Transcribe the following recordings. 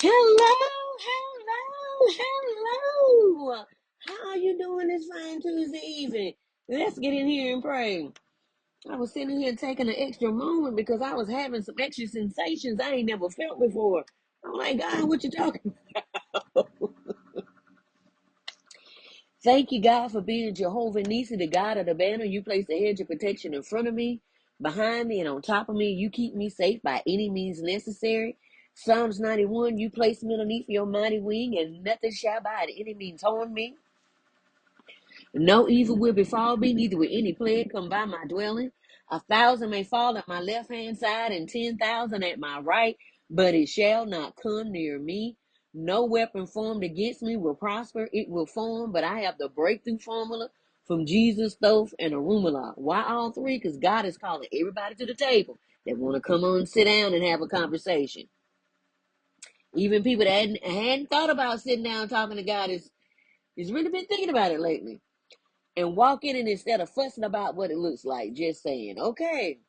Hello, hello. How are you doing this fine Tuesday evening? Let's get in here and pray. I was sitting here taking an extra moment because I was having some extra sensations I ain't never felt before. I'm like, God, what you talking about? Thank you, God, for being Jehovah Nissi, the God of the banner. You place a hedge of protection in front of me, behind me, and on top of me. You keep me safe by any means necessary. Psalms 91, you place me underneath your mighty wing, and nothing shall by any means harm me. No evil will befall me, neither will any plague come by my dwelling. 1,000 may fall at my left hand side, and 10,000 at my right, but it shall not come near me. No weapon formed against me will prosper. It will form, but I have the breakthrough formula from Jesus, Thoth, and Arumala. Why all three? Because God is calling everybody to the table that want to come on and sit down and have a conversation. Even people that hadn't thought about sitting down talking to God is really been thinking about it lately. And walk in and instead of fussing about what it looks like, just saying, okay.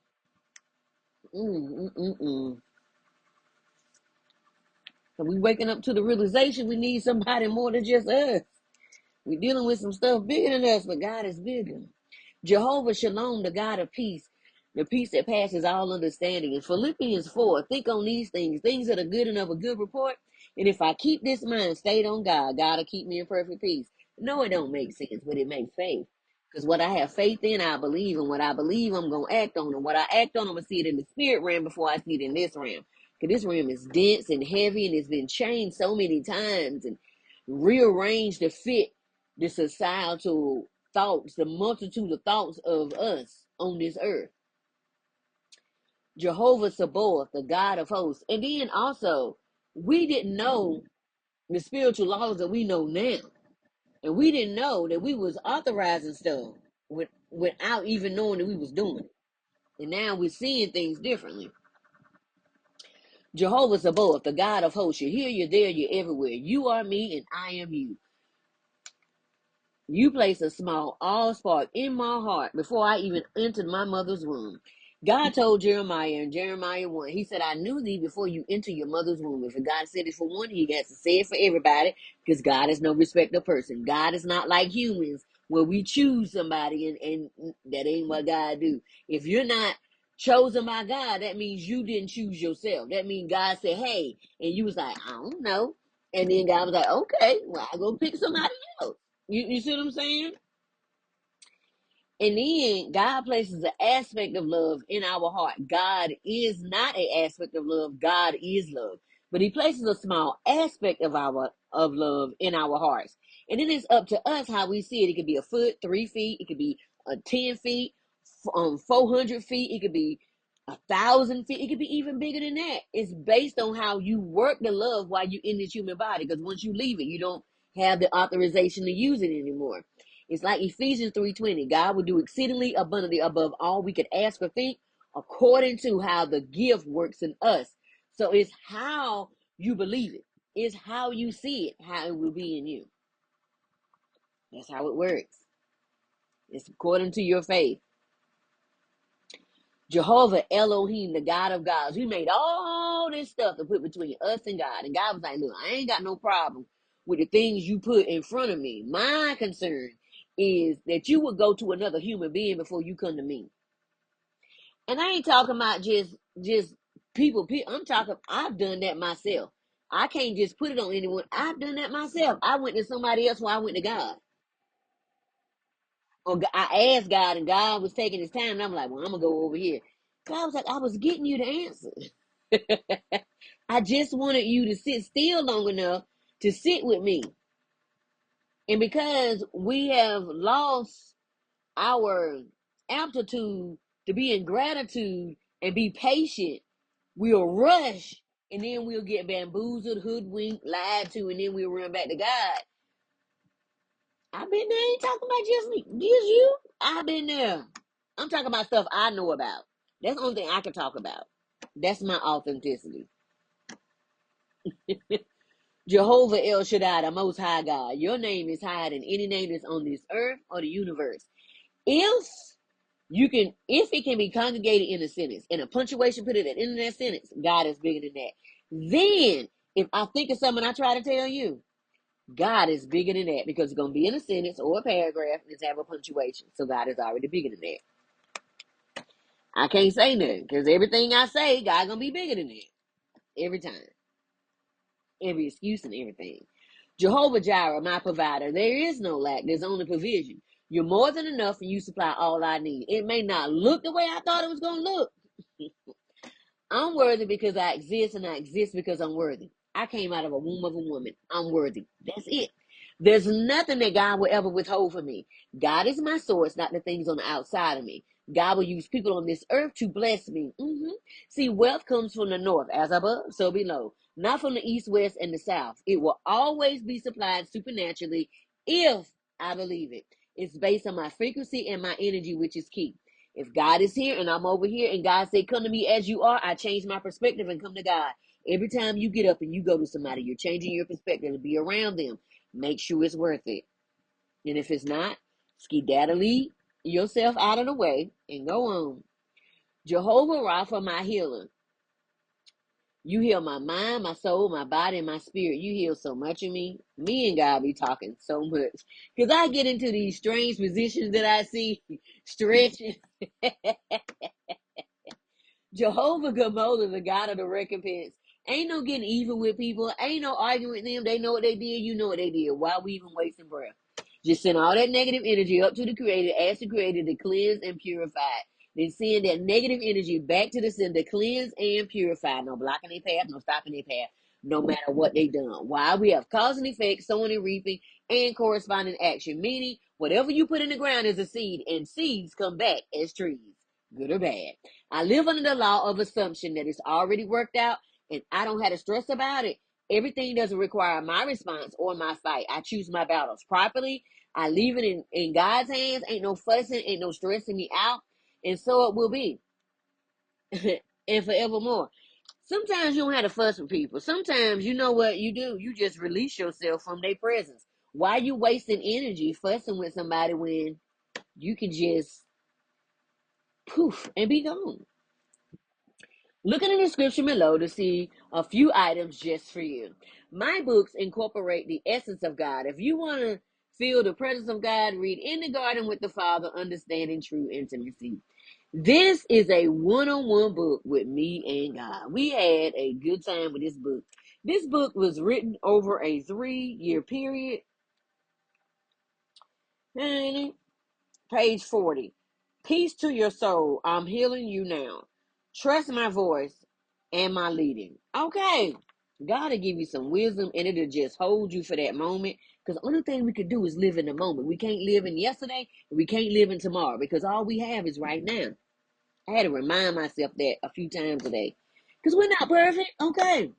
So we waking up to the realization we need somebody more than just us. We're dealing with some stuff bigger than us, but God is bigger. Jehovah Shalom, the God of peace, the peace that passes all understanding. In Philippians 4, think on these things that are good and of a good report. And if I keep this mind stayed on God, God will keep me in perfect peace. No, it don't make sense, but it makes faith. Because what I have faith in, I believe. And what I believe, I'm going to act on. And what I act on, I'm going to see it in the spirit realm before I see it in this realm. Because this realm is dense and heavy, and it's been changed so many times and rearranged to fit the societal thoughts, the multitude of thoughts of us on this earth. Jehovah Sabaoth, the God of hosts. And then also, we didn't know the spiritual laws that we know now. And we didn't know that we was authorizing stuff without even knowing that we was doing it. And now we're seeing things differently. Jehovah Sabaoth, the God of hosts. You're here, you're there, you're everywhere. You are me and I am you. You placed a small all spark in my heart before I even entered my mother's womb. God told Jeremiah in Jeremiah 1, he said, I knew thee before you entered your mother's womb. If God said it for one, he has to say it for everybody because God is no respecter of person. God is not like humans where we choose somebody and that ain't what God do. If you're not chosen by God, that means you didn't choose yourself. That means God said, hey, and you was like, I don't know. And then God was like, okay, well, I'll go pick somebody else. You see what I'm saying? And then God places an aspect of love in our heart. God is not an aspect of love. God is love. But he places a small aspect of love in our hearts. And then it's up to us how we see it. It could be a foot, 3 feet. It could be 10 feet, 400 feet. It could be 1,000 feet. It could be even bigger than that. It's based on how you work the love while you're in this human body. Because once you leave it, you don't have the authorization to use it anymore. It's like Ephesians 3:20. God will do exceedingly abundantly above all we could ask or think, according to how the gift works in us. So it's how you believe it. It's how you see it, how it will be in you. That's how it works. It's according to your faith. Jehovah Elohim, the God of gods. We made all this stuff to put between us and God. And God was like, look, I ain't got no problem with the things you put in front of me. My concern is that you would go to another human being before you come to me. And I ain't talking about just people. I'm talking, I've done that myself. I can't just put it on anyone. I've done that myself. I went to somebody else while I went to God. Or I asked God, and God was taking his time, and I'm like, well, I'm going to go over here. God was like, I was getting you the answer. I just wanted you to sit still long enough to sit with me. And because we have lost our aptitude to be in gratitude and be patient, we'll rush and then we'll get bamboozled, hoodwinked, lied to, and then we'll run back to God. I've been there. I ain't talking about just me. Just you. I've been there. I'm talking about stuff I know about. That's the only thing I can talk about. That's my authenticity. Jehovah El Shaddai, the Most High God. Your name is higher than any name that's on this earth or the universe. If it can be congregated in a sentence, and a punctuation put it at the end of that sentence, God is bigger than that. Then If I think of something I try to tell you, God is bigger than that, because it's going to be in a sentence or a paragraph and it's have a punctuation. So God is already bigger than that. I can't say nothing, because everything I say, God going to be bigger than that. Every time. Every excuse and everything. Jehovah Jireh, my provider. There is no lack. There's only provision. You're more than enough, and you supply all I need. It may not look the way I thought it was going to look. I'm worthy because I exist, and I exist because I'm worthy. I came out of a womb of a woman. I'm worthy. That's it. There's nothing that God will ever withhold from me. God is my source, not the things on the outside of me. God will use people on this earth to bless me. See, wealth comes from the north, as above, so below, not from the east, west, and the south. It will always be supplied supernaturally if I believe it. It's based on my frequency and my energy, which is key. If God is here and I'm over here and God said, come to me as you are, I change my perspective and come to God. Every time you get up and you go to somebody, you're changing your perspective and be around them. Make sure it's worth it. And if it's not, skedaddle yourself out of the way and go on. Jehovah Rapha, my healer. You heal my mind, my soul, my body, and my spirit. You heal so much of me. Me and God be talking so much. Because I get into these strange positions that I see, stretching. Jehovah Gamola, the God of the recompense. Ain't no getting even with people. Ain't no arguing with them. They know what they did. You know what they did. Why we even wasting breath? Just send all that negative energy up to the Creator. Ask the Creator to cleanse and purify it. Then send that negative energy back to the sender. Cleanse and purify. No blocking their path. No stopping their path. No matter what they done. Why? We have cause and effect, sowing and reaping, and corresponding action. Meaning, whatever you put in the ground is a seed. And seeds come back as trees. Good or bad. I live under the law of assumption that it's already worked out and I don't have to stress about it. Everything doesn't require my response or my fight. I choose my battles properly. I leave it in God's hands. Ain't no fussing, ain't no stressing me out. And so it will be. And forevermore. Sometimes you don't have to fuss with people. Sometimes you know what you do. You just release yourself from their presence. Why you wasting energy fussing with somebody when you can just poof and be gone? Look in the description below to see a few items just for you. My books incorporate the essence of God. If you want to feel the presence of God, read In the Garden with the Father, Understanding True Intimacy. This is a one-on-one book with me and God. We had a good time with this book. This book was written over a 3-year period. Page 40. Peace to your soul. I'm healing you now. Trust my voice and my leading. Okay. God will give you some wisdom and it'll just hold you for that moment. Because the only thing we can do is live in the moment. We can't live in yesterday and we can't live in tomorrow because all we have is right now. I had to remind myself that a few times today. Because we're not perfect. Okay.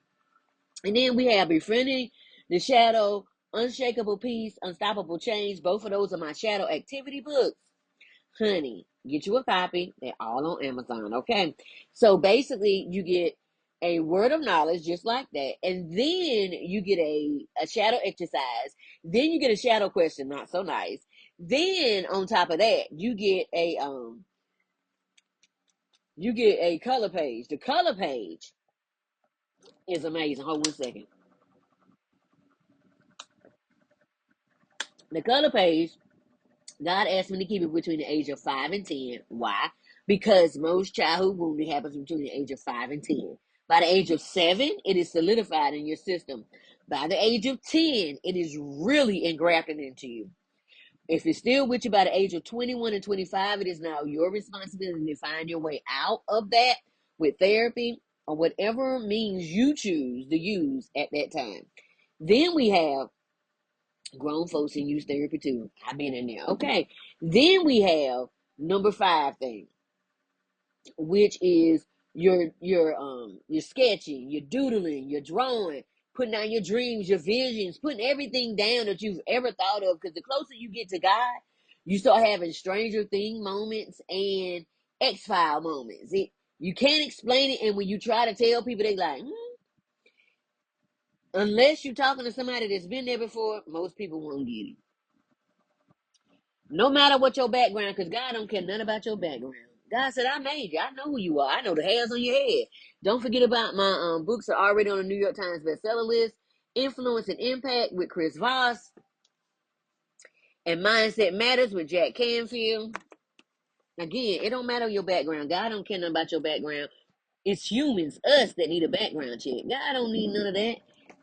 And then we have Befriending, The Shadow, Unshakable Peace, Unstoppable Change. Both of those are my shadow activity books. Honey, get you a copy. They're all on Amazon. Okay. So basically, you get a word of knowledge just like that. And then you get a shadow exercise. Then you get a shadow question, not so nice. Then on top of that, you get a color page. The color page is amazing. Hold 1 second. The color page, God asked me to keep it between the age of 5 and 10. Why? Because most childhood wounding happens between the age of 5 and 10. By the age of 7, it is solidified in your system. By the age of 10, it is really engrafted into you. If it's still with you by the age of 21 and 25, it is now your responsibility to find your way out of that with therapy or whatever means you choose to use at that time. Then we have grown folks in use therapy too. I've been in there. Okay. Then we have number 5 thing, which is your sketching, your doodling, your drawing, putting down your dreams, your visions, putting everything down that you've ever thought of. Because the closer you get to God, you start having Stranger Thing moments and X-File moments. You can't explain it, and when you try to tell people, they like, unless you're talking to somebody that's been there before, most people won't get it. No matter what your background, because God don't care nothing about your background. God said, I made you. I know who you are. I know the hairs on your head. Don't forget about my books are already on the New York Times bestseller list. Influence and Impact with Chris Voss. And Mindset Matters with Jack Canfield. Again, it don't matter your background. God don't care nothing about your background. It's humans, us, that need a background check. God don't need none of that.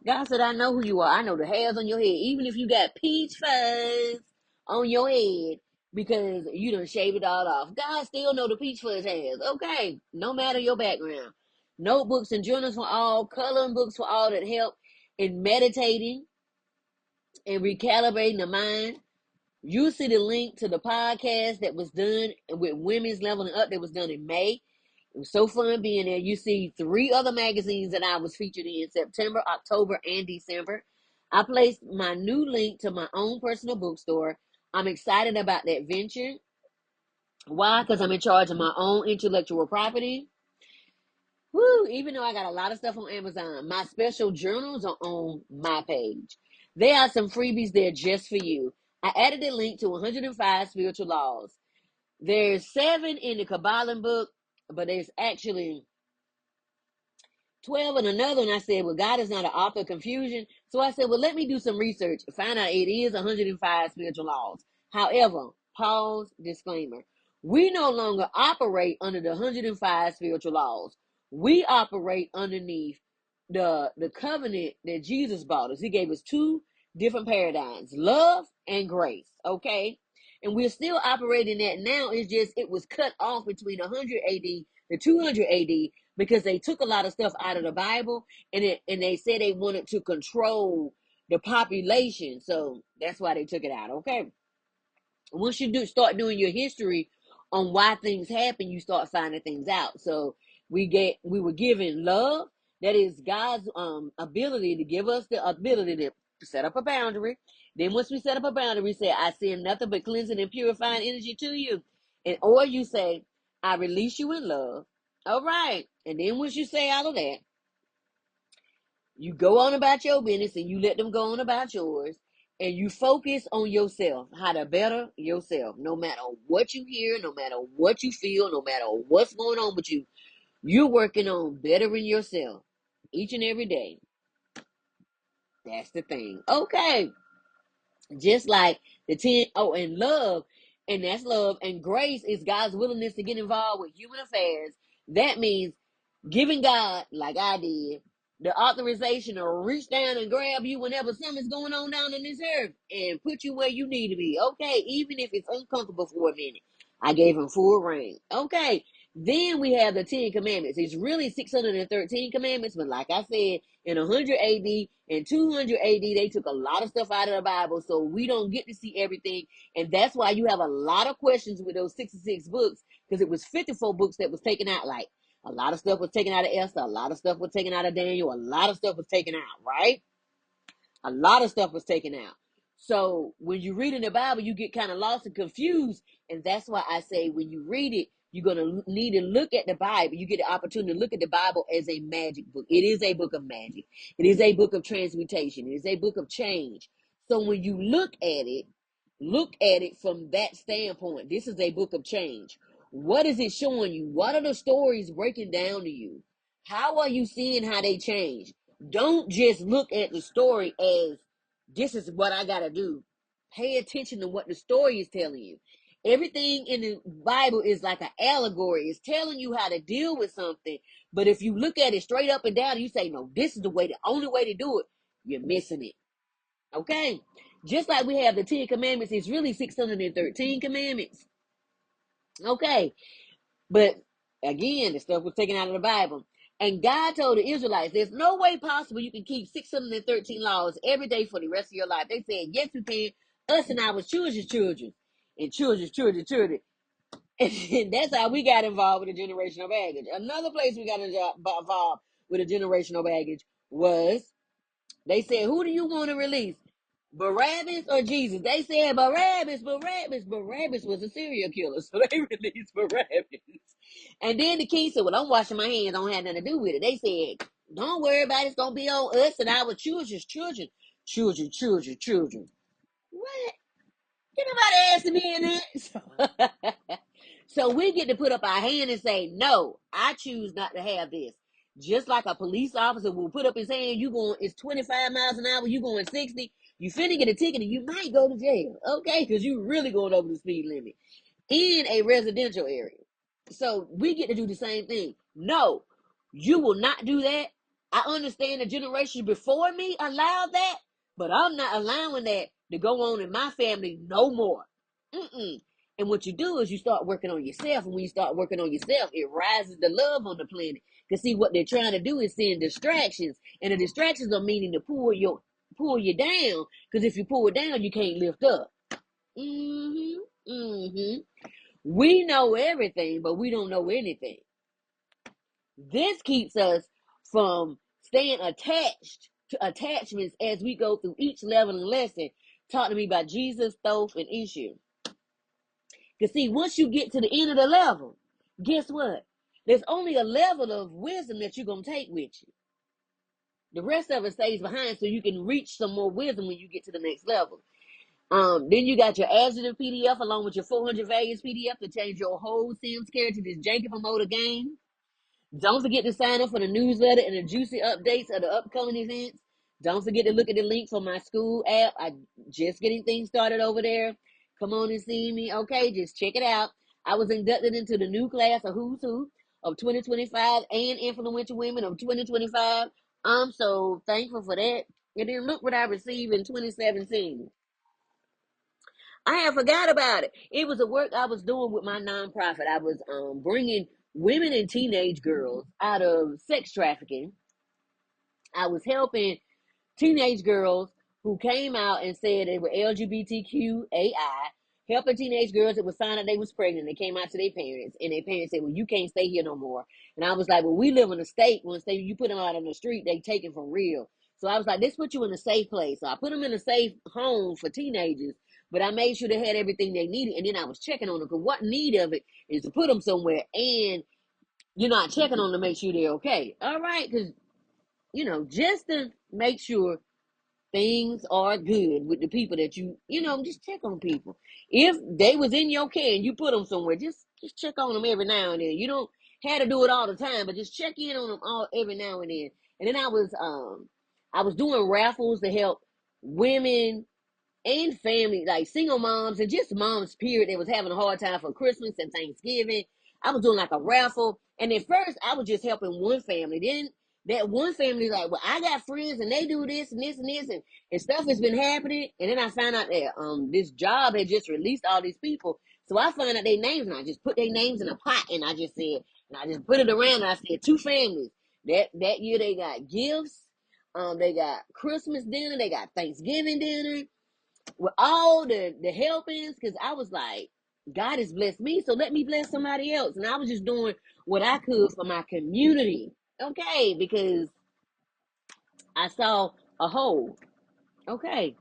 God said, I know who you are. I know the hairs on your head. Even if you got peach fuzz on your head because you done shaved it all off. God still know the peach fuzz hairs. Okay. No matter your background. Notebooks and journals for all. Coloring books for all that help in meditating and recalibrating the mind. You see the link to the podcast that was done with Women's Leveling Up that was done in May. It was so fun being there. You see 3 other magazines that I was featured in September, October, and December. I placed my new link to my own personal bookstore. I'm excited about that venture. Why? Because I'm in charge of my own intellectual property. Woo, even though I got a lot of stuff on Amazon, my special journals are on my page. There are some freebies there just for you. I added a link to 105 spiritual laws. There's 7 in the Kabbalah book, but there's actually 12 in another. And I said, well, God is not an author of confusion. So I said, well, let me do some research. Find out it is 105 spiritual laws. However, pause, disclaimer. We no longer operate under the 105 spiritual laws. We operate underneath the covenant that Jesus bought us. He gave us 2 different paradigms, love and grace. Okay. And we're still operating that now. It's just, it was cut off between 100 AD to 200 AD because they took a lot of stuff out of the Bible and they said they wanted to control the population. So that's why they took it out. Okay. Once you start doing your history on why things happen, you start finding things out. So we were given love. That is God's ability to give us the ability to set up a boundary. Then once we set up a boundary, we say, I send nothing but cleansing and purifying energy to you. And or you say, I release you in love. All right. And then once you say all of that, you go on about your business and you let them go on about yours. And you focus on yourself, how to better yourself. No matter what you hear, no matter what you feel, no matter what's going on with you, you're working on bettering yourself each and every day. That's the thing. Okay. Just like the 10, and love, and that's love. And grace is God's willingness to get involved with human affairs. That means giving God, like I did, the authorization to reach down and grab you whenever something's going on down in this earth and put you where you need to be. Okay, even if it's uncomfortable for a minute. I gave him full reign. Okay, then we have the 10 commandments. It's really 613 commandments, but like I said, in 100 AD and 200 AD, they took a lot of stuff out of the Bible, so we don't get to see everything. And that's why you have a lot of questions with those 66 books, because it was 54 books that was taken out. Like, a lot of stuff was taken out of Esther. A lot of stuff was taken out of Daniel. A lot of stuff was taken out, right? A lot of stuff was taken out. So when you read in the Bible, you get kind of lost and confused. And that's why I say when you read it, you're going to need to look at the Bible. You get the opportunity to look at the Bible as a magic book. It is a book of magic. It is a book of transmutation. It is a book of change. So when you look at it from that standpoint. This is a book of change. What is it showing you? What are the stories breaking down to you? How are you seeing how they change? Don't just look at the story as this is what I got to do. Pay attention to what the story is telling you. Everything in the Bible is like an allegory. It's telling you how to deal with something. But if you look at it straight up and down and you say, no, this is the only way to do it, you're missing it. Okay? Just like we have the 10 commandments, it's really 613 commandments. Okay? But again, the stuff was taken out of the Bible. And God told the Israelites, there's no way possible you can keep 613 laws every day for the rest of your life. They said, yes, we can. Us and our children's children. And children's children. And that's how we got involved with the generational baggage. Another place we got involved with the generational baggage was, they said, who do you want to release? Barabbas or Jesus? They said Barabbas. Barabbas was a serial killer, so they released Barabbas. And then the king said, well, I'm washing my hands. I don't have nothing to do with it. They said, don't worry about it. It's going to be on us and our children's children. Children. What? Get nobody asking me in that. So we get to put up our hand and say, no, I choose not to have this. Just like a police officer will put up his hand, it's 25 miles an hour, you going 60, you finna get a ticket and you might go to jail, okay? Because you really going over the speed limit in a residential area. So we get to do the same thing. No, you will not do that. I understand the generation before me allowed that, but I'm not allowing that to go on in my family no more. Mm-mm. And what you do is you start working on yourself. And when you start working on yourself, it rises the love on the planet. Because see, what they're trying to do is send distractions. And the distractions are meaning to pull you down. Because if you pull it down, you can't lift up. Mm-hmm. Mm-hmm. We know everything, but we don't know anything. This keeps us from staying attached to attachments as we go through each level and lesson. Talk to me about Jesus, Thoth, and issue. Because see, once you get to the end of the level, guess what? There's only a level of wisdom that you're going to take with you. The rest of it stays behind so you can reach some more wisdom when you get to the next level. Then you got your Adjective PDF along with your 400 values PDF to change your whole Sims character to this janky promoter game. Don't forget to sign up for the newsletter and the juicy updates of the upcoming events. Don't forget to look at the link for my school app. I just getting things started over there. Come on and see me. Okay, just check it out. I was inducted into the new class of Who's Who of 2025 and Influential Women of 2025. I'm so thankful for that. And then look what I received in 2017. I had forgot about it. It was a work I was doing with my nonprofit. I was bringing women and teenage girls out of sex trafficking. I was helping teenage girls who came out and said they were LGBTQAI, helping teenage girls that was found out they was pregnant. They came out to their parents, and their parents said, well, you can't stay here no more. And I was like, well, we live in a state, once you put them out on the street, they take it for real. So I was like, let's put you in a safe place. So I put them in a safe home for teenagers, but I made sure they had everything they needed, and then I was checking on them, because what need of it is to put them somewhere, and you're not checking on them to make sure they're okay. All right, because, just to make sure things are good with the people that just check on people. If they was in your care and you put them somewhere, just check on them every now and then. You don't have to do it all the time, but just check in on them every now and then. And then I was doing raffles to help women and family, like single moms and just moms, period, that was having a hard time for Christmas and Thanksgiving. I was doing like a raffle. And at first, I was just helping one family. Then that one family, like, well, I got friends and they do this and this and this, and stuff has been happening. And then I found out that this job had just released all these people. So I found out their names, and I just put their names in a pot, and I just put it around, and I said, two families. That year they got gifts. They got Christmas dinner. They got Thanksgiving dinner with all the helpings, because I was like, God has blessed me, so let me bless somebody else. And I was just doing what I could for my community, okay, because I saw a hole, okay.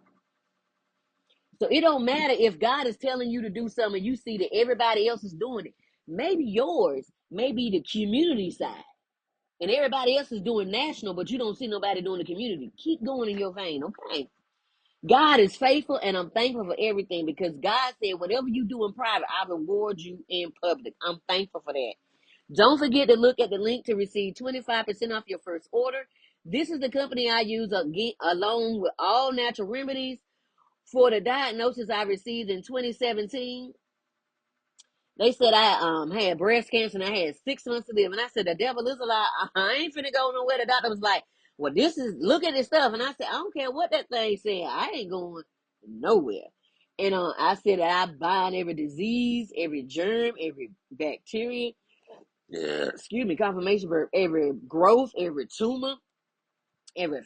So it don't matter if God is telling you to do something, you see that everybody else is doing it. Maybe yours may be the community side, and everybody else is doing national, but you don't see nobody doing the community. Keep going in your vein, okay. God is faithful, and I'm thankful for everything, because God said, whatever you do in private, I reward you in public. I'm thankful for that. Don't forget to look at the link to receive 25% off your first order. This is the company I use along with all natural remedies for the diagnosis I received in 2017. They said I had breast cancer and I had 6 months to live. And I said, the devil is a lie. I ain't finna go nowhere. The doctor was like, well, look at this stuff. And I said, I don't care what that thing said. I ain't going nowhere. And I said that I bind every disease, every germ, every bacteria, confirmation verb, every growth, every tumor, every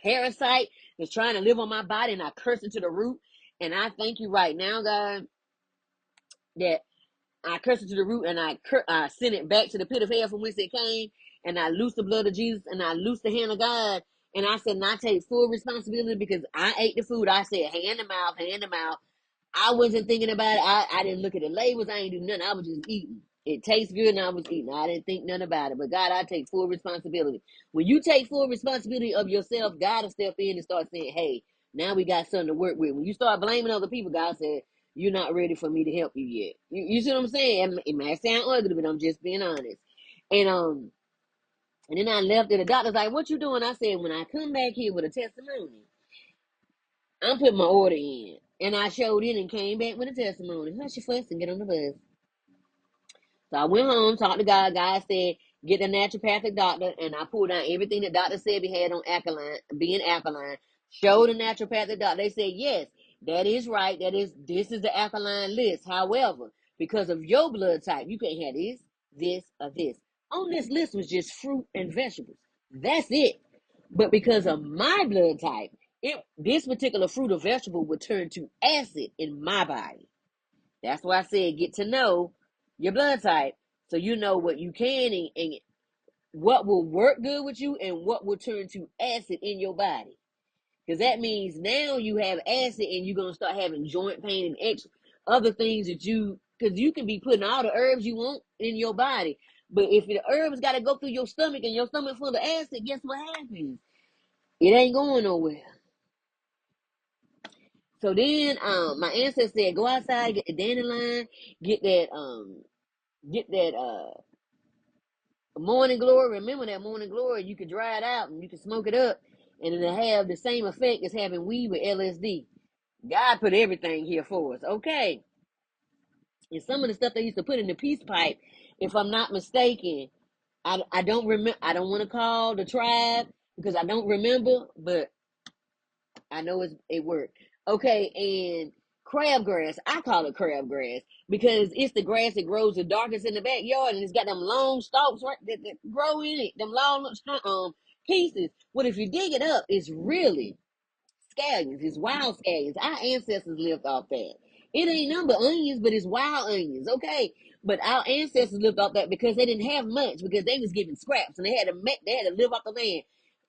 parasite that's trying to live on my body, and I curse it to the root. And I thank you right now, God, that I curse it to the root, and I send it back to the pit of hell from whence it came, and I loose the blood of Jesus, and I loose the hand of God, and I said, and I take full responsibility, because I ate the food. I said, hand to mouth, hand to mouth. I wasn't thinking about it. I didn't look at the labels. I ain't do nothing. I was just eating. It tastes good, and I was eating. I didn't think nothing about it. But God, I take full responsibility. When you take full responsibility of yourself, God will step in and start saying, hey, now we got something to work with. When you start blaming other people, God said, you're not ready for me to help you yet. You see what I'm saying? It might sound ugly, but I'm just being honest. And then I left, and the doctor's like, "What you doing?" I said, "When I come back here with a testimony, I'm putting my order in." And I showed in and came back with a testimony. Hush your fuss and get on the bus. So I went home, talked to God. God said, "Get the naturopathic doctor." And I pulled out everything the doctor said we had on alkaline, being alkaline. Showed the naturopathic doctor. They said, "Yes, that is right. This is the alkaline list. However, because of your blood type, you can't have this, or this." On this list was just fruit and vegetables. That's it. But because of my blood type, this particular fruit or vegetable would turn to acid in my body. That's why I said get to know your blood type so you know what you can and what will work good with you and what will turn to acid in your body. Because that means now you have acid and you're going to start having joint pain and extra other things because you can be putting all the herbs you want in your body. But if the herbs got to go through your stomach and your stomach full of acid, guess what happens? It ain't going nowhere. So then my ancestor said, go outside, get the dandelion, get that morning glory. Remember that morning glory, you can dry it out and you can smoke it up and it'll have the same effect as having weed with LSD. God put everything here for us. Okay. And some of the stuff they used to put in the peace pipe, if I'm not mistaken, I don't remember. I don't want to call the tribe because I don't remember, but I know it worked. Okay, and crabgrass. I call it crabgrass because it's the grass that grows the darkest in the backyard, and it's got them long stalks right that grow in it, them long pieces. But if you dig it up, it's really scallions. It's wild scallions. Our ancestors lived off that. It ain't number onions, but it's wild onions. Okay, but our ancestors lived off that because they didn't have much because they was given scraps and they had to live off the land.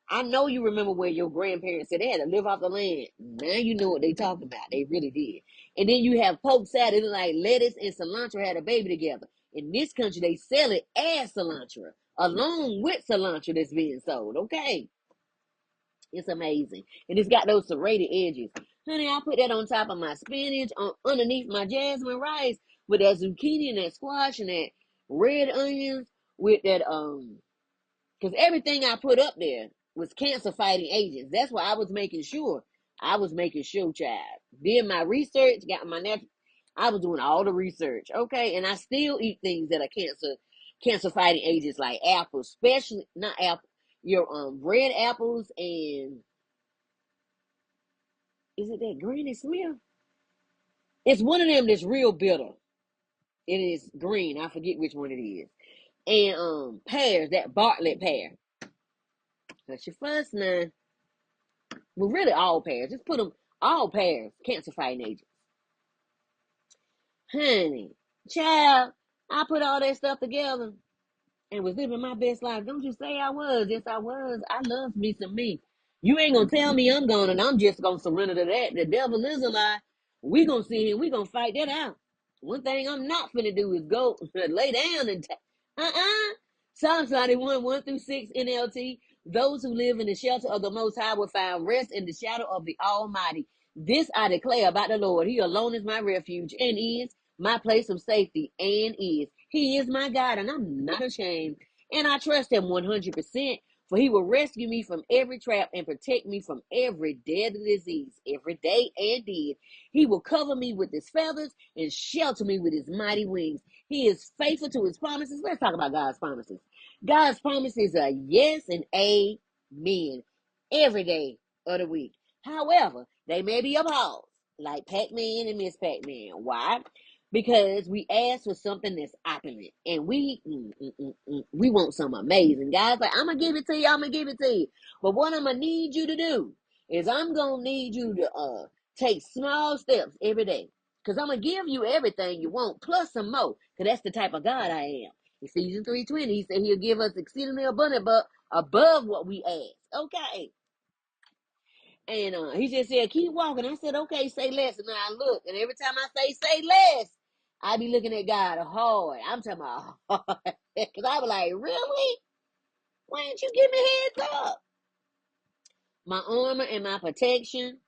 I know you remember where your grandparents said they had to live off the land. Now you know what they talking about. They really did. And then you have poke salad, like lettuce and cilantro had a baby together. In this country, they sell it as cilantro, along with cilantro that's being sold. Okay. It's amazing. And it's got those serrated edges. Honey, I put that on top of my spinach, underneath my jasmine rice, with that zucchini and that squash and that red onions, with that because everything I put up there was cancer fighting agents. That's why I was making sure. I was making sure, child. Did my research, got my natural. I was doing all the research. Okay. And I still eat things that are cancer fighting agents like apples, especially not apple, your red apples and is it that Granny Smith? It's one of them that's real bitter. It is green. I forget which one it is. And pears, that Bartlett pear. That's your first name. Well, really, all pears. Just put them all pears. Cancer fighting agents. Honey, child, I put all that stuff together and was living my best life. Don't you say I was? Yes, I was. I love me some me. You ain't gonna tell me I'm gonna, and I'm just gonna surrender to that. The devil is a lie. We gonna see him. We gonna fight that out. One thing I'm not finna do is go lay down and Psalms 91, 1 through 6 NLT. Those who live in the shelter of the Most High will find rest in the shadow of the Almighty. This I declare about the Lord. He alone is my refuge and is my place of safety and is. He is my God and I'm not ashamed. And I trust him 100%, for he will rescue me from every trap and protect me from every deadly disease, every day and did. He will cover me with his feathers and shelter me with his mighty wings. He is faithful to his promises. Let's talk about God's promises. God's promises are yes and amen every day of the week. However, they may be a pause, like Pac-Man and Miss Pac-Man. Why? Because we ask for something that's opulent, and we want something amazing. God's like, I'm gonna give it to you. I'm gonna give it to you. But what I'm gonna need you to do is I'm gonna need you to take small steps every day, because I'm gonna give you everything you want plus some more. Because that's the type of God I am. Ephesians 3:20. He said He'll give us exceedingly abundant, but above what we ask. Okay. And he just said, keep walking. I said, okay, say less. And I look, and every time I say less, I be looking at God hard. I'm talking about hard. Because I was like, really? Why didn't you give me heads up? My armor and my protection.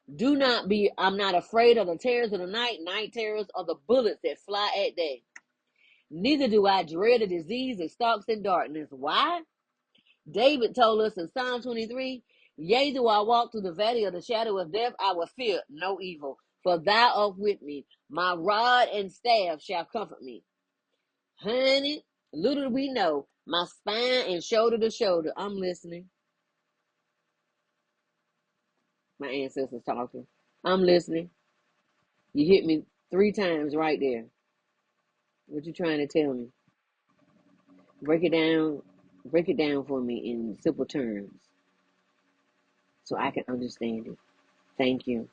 I'm not afraid of the terrors of the night terrors, or the bullets that fly at day. Neither do I dread a disease that stalks in darkness. Why? David told us in Psalm 23, yea, though I walk through the valley of the shadow of death, I will fear no evil, for thou art with me. My rod and staff shall comfort me. Honey, little do we know, my spine and shoulder to shoulder. I'm listening. My ancestors talking. I'm listening. You hit me 3 times right there. What you trying to tell me? Break it down. Break it down for me in simple terms so I can understand it. Thank you.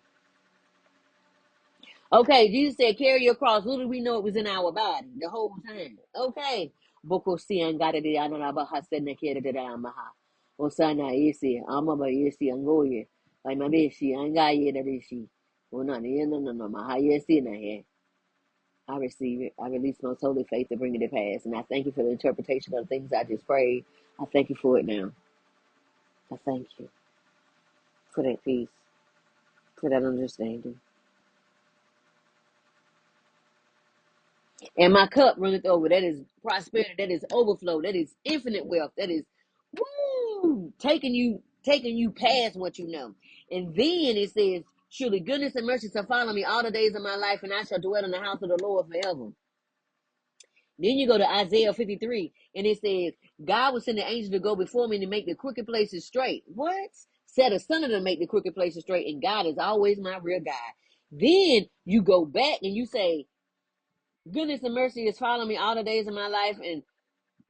Okay, Jesus said, carry your cross. Little do we know it was in our body the whole time. Okay. Boko si angada de anana hasena kere de amaha. Osana isi, amaba isi angoye. Like my deshi, angaye de deshi. Ona no maha yesi na he. I receive it. I release my holy faith to bring it to pass. And I thank you for the interpretation of the things I just prayed. I thank you for it now. I thank you for that peace, for that understanding. And my cup runneth over. That is prosperity. That is overflow. That is infinite wealth. That is taking you past what you know. And then it says, surely goodness and mercy shall follow me all the days of my life, and I shall dwell in the house of the Lord forever. Then you go to Isaiah 53, and it says, God will send the angel to go before me to make the crooked places straight. What? Set a son to make the crooked places straight, and God is always my real guide. Then you go back and you say, goodness and mercy is following me all the days of my life, and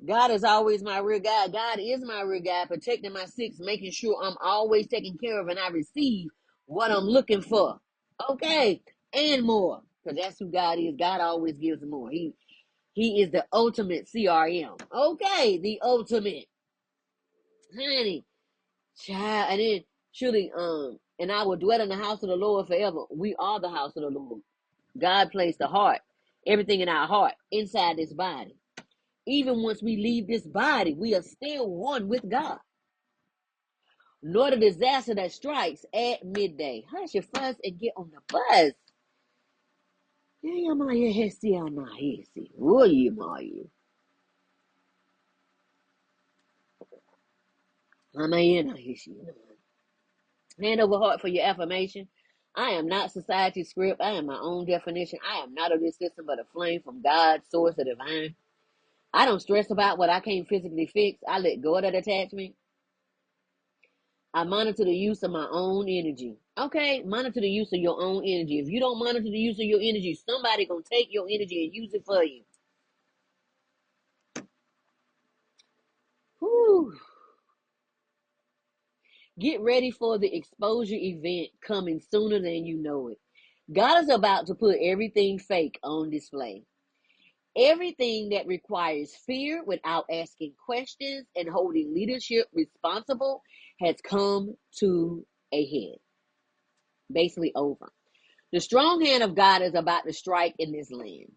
God is always my real guide. God is my real guide, protecting my six, making sure I'm always taken care of and I receive what I'm looking for. Okay, and more, because that's who God is. God always gives more. He is the ultimate CRM. Okay, the ultimate. Honey, child. And then surely, and I will dwell in the house of the Lord forever. We are the house of the Lord. God placed the heart, everything in our heart, inside this body. Even once we leave this body, we are still one with God. Nor the disaster that strikes at midday. Hush your fuss and get on the bus. Hand over heart for your affirmation. I am not society's script. I am my own definition. I am not of this system, but a flame from God's source of divine. I don't stress about what I can't physically fix. I let go of that attachment. I monitor the use of my own energy. Okay, monitor the use of your own energy. If you don't monitor the use of your energy, somebody gonna take your energy and use it for you. Whew. Get ready for the exposure event coming sooner than you know it. God is about to put everything fake on display. Everything that requires fear without asking questions and holding leadership responsible has come to a head. Basically over. The strong hand of God is about to strike in this land.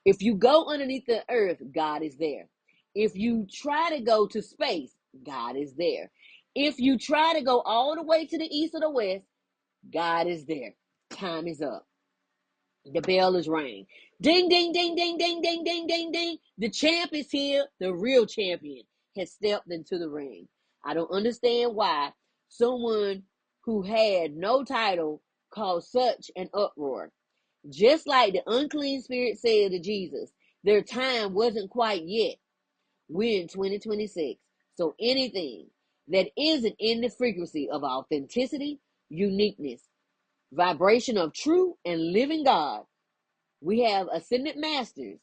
If you go underneath the earth, God is there. If you try to go to space, God is there. If you try to go all the way to the east or the west, God is there. Time is up. The bell is rang. Ding, ding, ding, ding, ding, ding, ding, ding, ding. The champ is here. The real champion has stepped into the ring. I don't understand why someone who had no title caused such an uproar. Just like the unclean spirit said to Jesus, their time wasn't quite yet. We're in 2026. So anything that isn't in the frequency of authenticity, uniqueness, vibration of true and living God, we have ascended masters,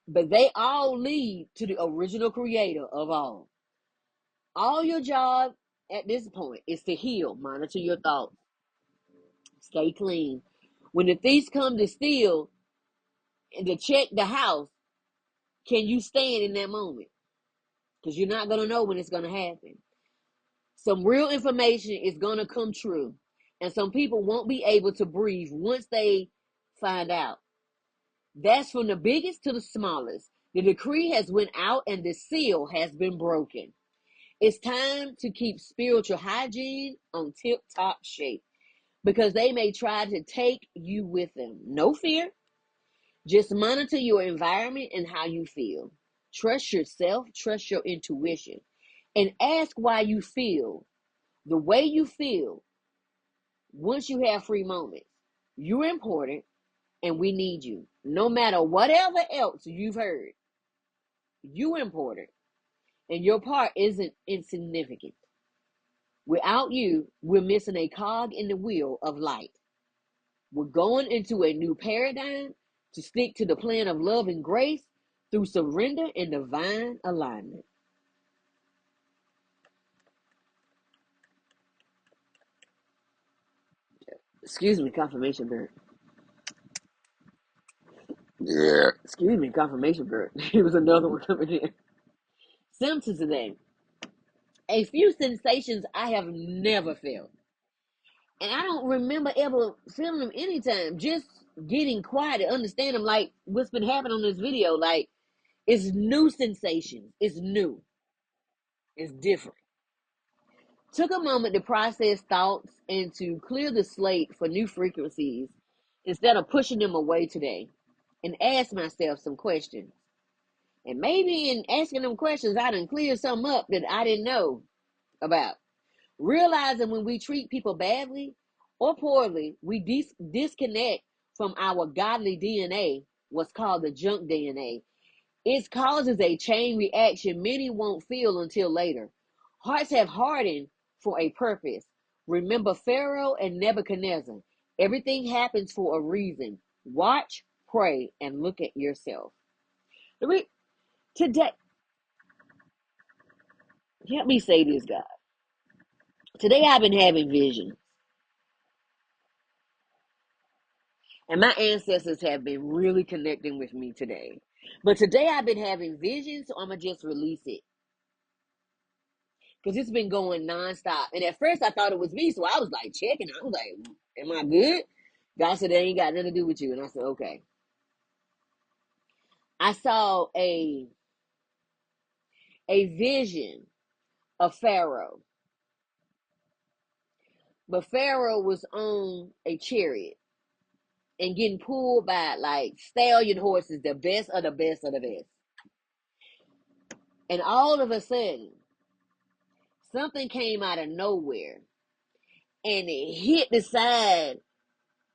but they all lead to the original creator of all. All your job at this point is to heal, monitor your thoughts, stay clean. When the thieves come to steal and to check the house, can you stand in that moment? Because you're not going to know when it's going to happen. Some real information is going to come true. And some people won't be able to breathe once they find out. That's from the biggest to the smallest. The decree has went out and the seal has been broken. It's time to keep spiritual hygiene on tip-top shape. because they may try to take you with them. No fear. Just monitor your environment and how you feel. Trust yourself, trust your intuition, and ask why you feel the way you feel once you have free moments. You're important and we need you. No matter whatever else you've heard, you're important and your part isn't insignificant. Without you, we're missing a cog in the wheel of light. We're going into a new paradigm to stick to the plan of love and grace through surrender and divine alignment. Excuse me, confirmation bird. Yeah. Excuse me, confirmation bird. It was another one coming in. Symptoms today. A few sensations I have never felt. And I don't remember ever feeling them anytime. Just getting quiet and understand them, like what's been happening on this video. Like, it's new sensations. It's new. It's different. Took a moment to process thoughts and to clear the slate for new frequencies instead of pushing them away today, and ask myself some questions. And maybe in asking them questions, I done cleared something up that I didn't know about. Realizing when we treat people badly or poorly, we disconnect from our godly DNA, what's called the junk DNA. It causes a chain reaction many won't feel until later. Hearts have hardened for a purpose. Remember Pharaoh and Nebuchadnezzar. Everything happens for a reason. Watch, pray, and look at yourself. Today, help me say this, God. Today I've been having visions, and my ancestors have been really connecting with me today. But today I've been having visions, so I'm going to just release it. Because it's been going nonstop. And at first I thought it was me, so I was like checking. I was like, am I good? God said, it ain't got nothing to do with you. And I said, okay. I saw a vision of Pharaoh. But Pharaoh was on a chariot and getting pulled by like stallion horses, the best of the best of the best. And all of a sudden, something came out of nowhere and it hit the side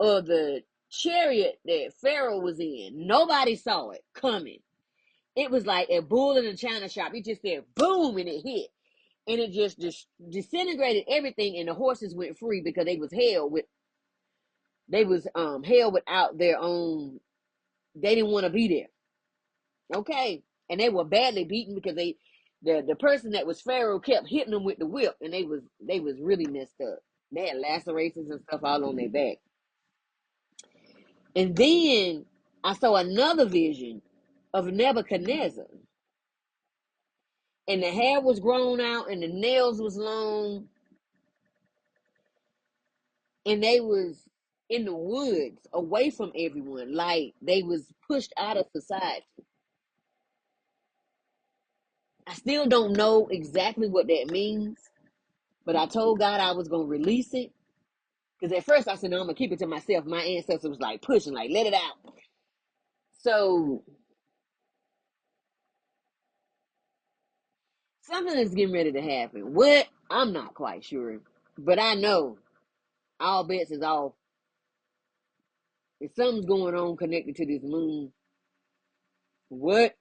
of the chariot that Pharaoh was in. Nobody saw it coming. It was like a bull in a china shop. It just said boom and it hit. And it just disintegrated everything, and the horses went free because they was held without their own. They didn't want to be there. Okay. And they were badly beaten because the person that was Pharaoh kept hitting them with the whip, and they was really messed up. They had lacerations and stuff all on their back. And then I saw another vision of Nebuchadnezzar. And the hair was grown out and the nails was long. And they was in the woods away from everyone. Like they was pushed out of society. I still don't know exactly what that means. But I told God I was going to release it. Because at first I said, no, I'm going to keep it to myself. My ancestor was like pushing, like, let it out. So something is getting ready to happen. What? I'm not quite sure. But I know all bets is off. If something's going on connected to this moon, what?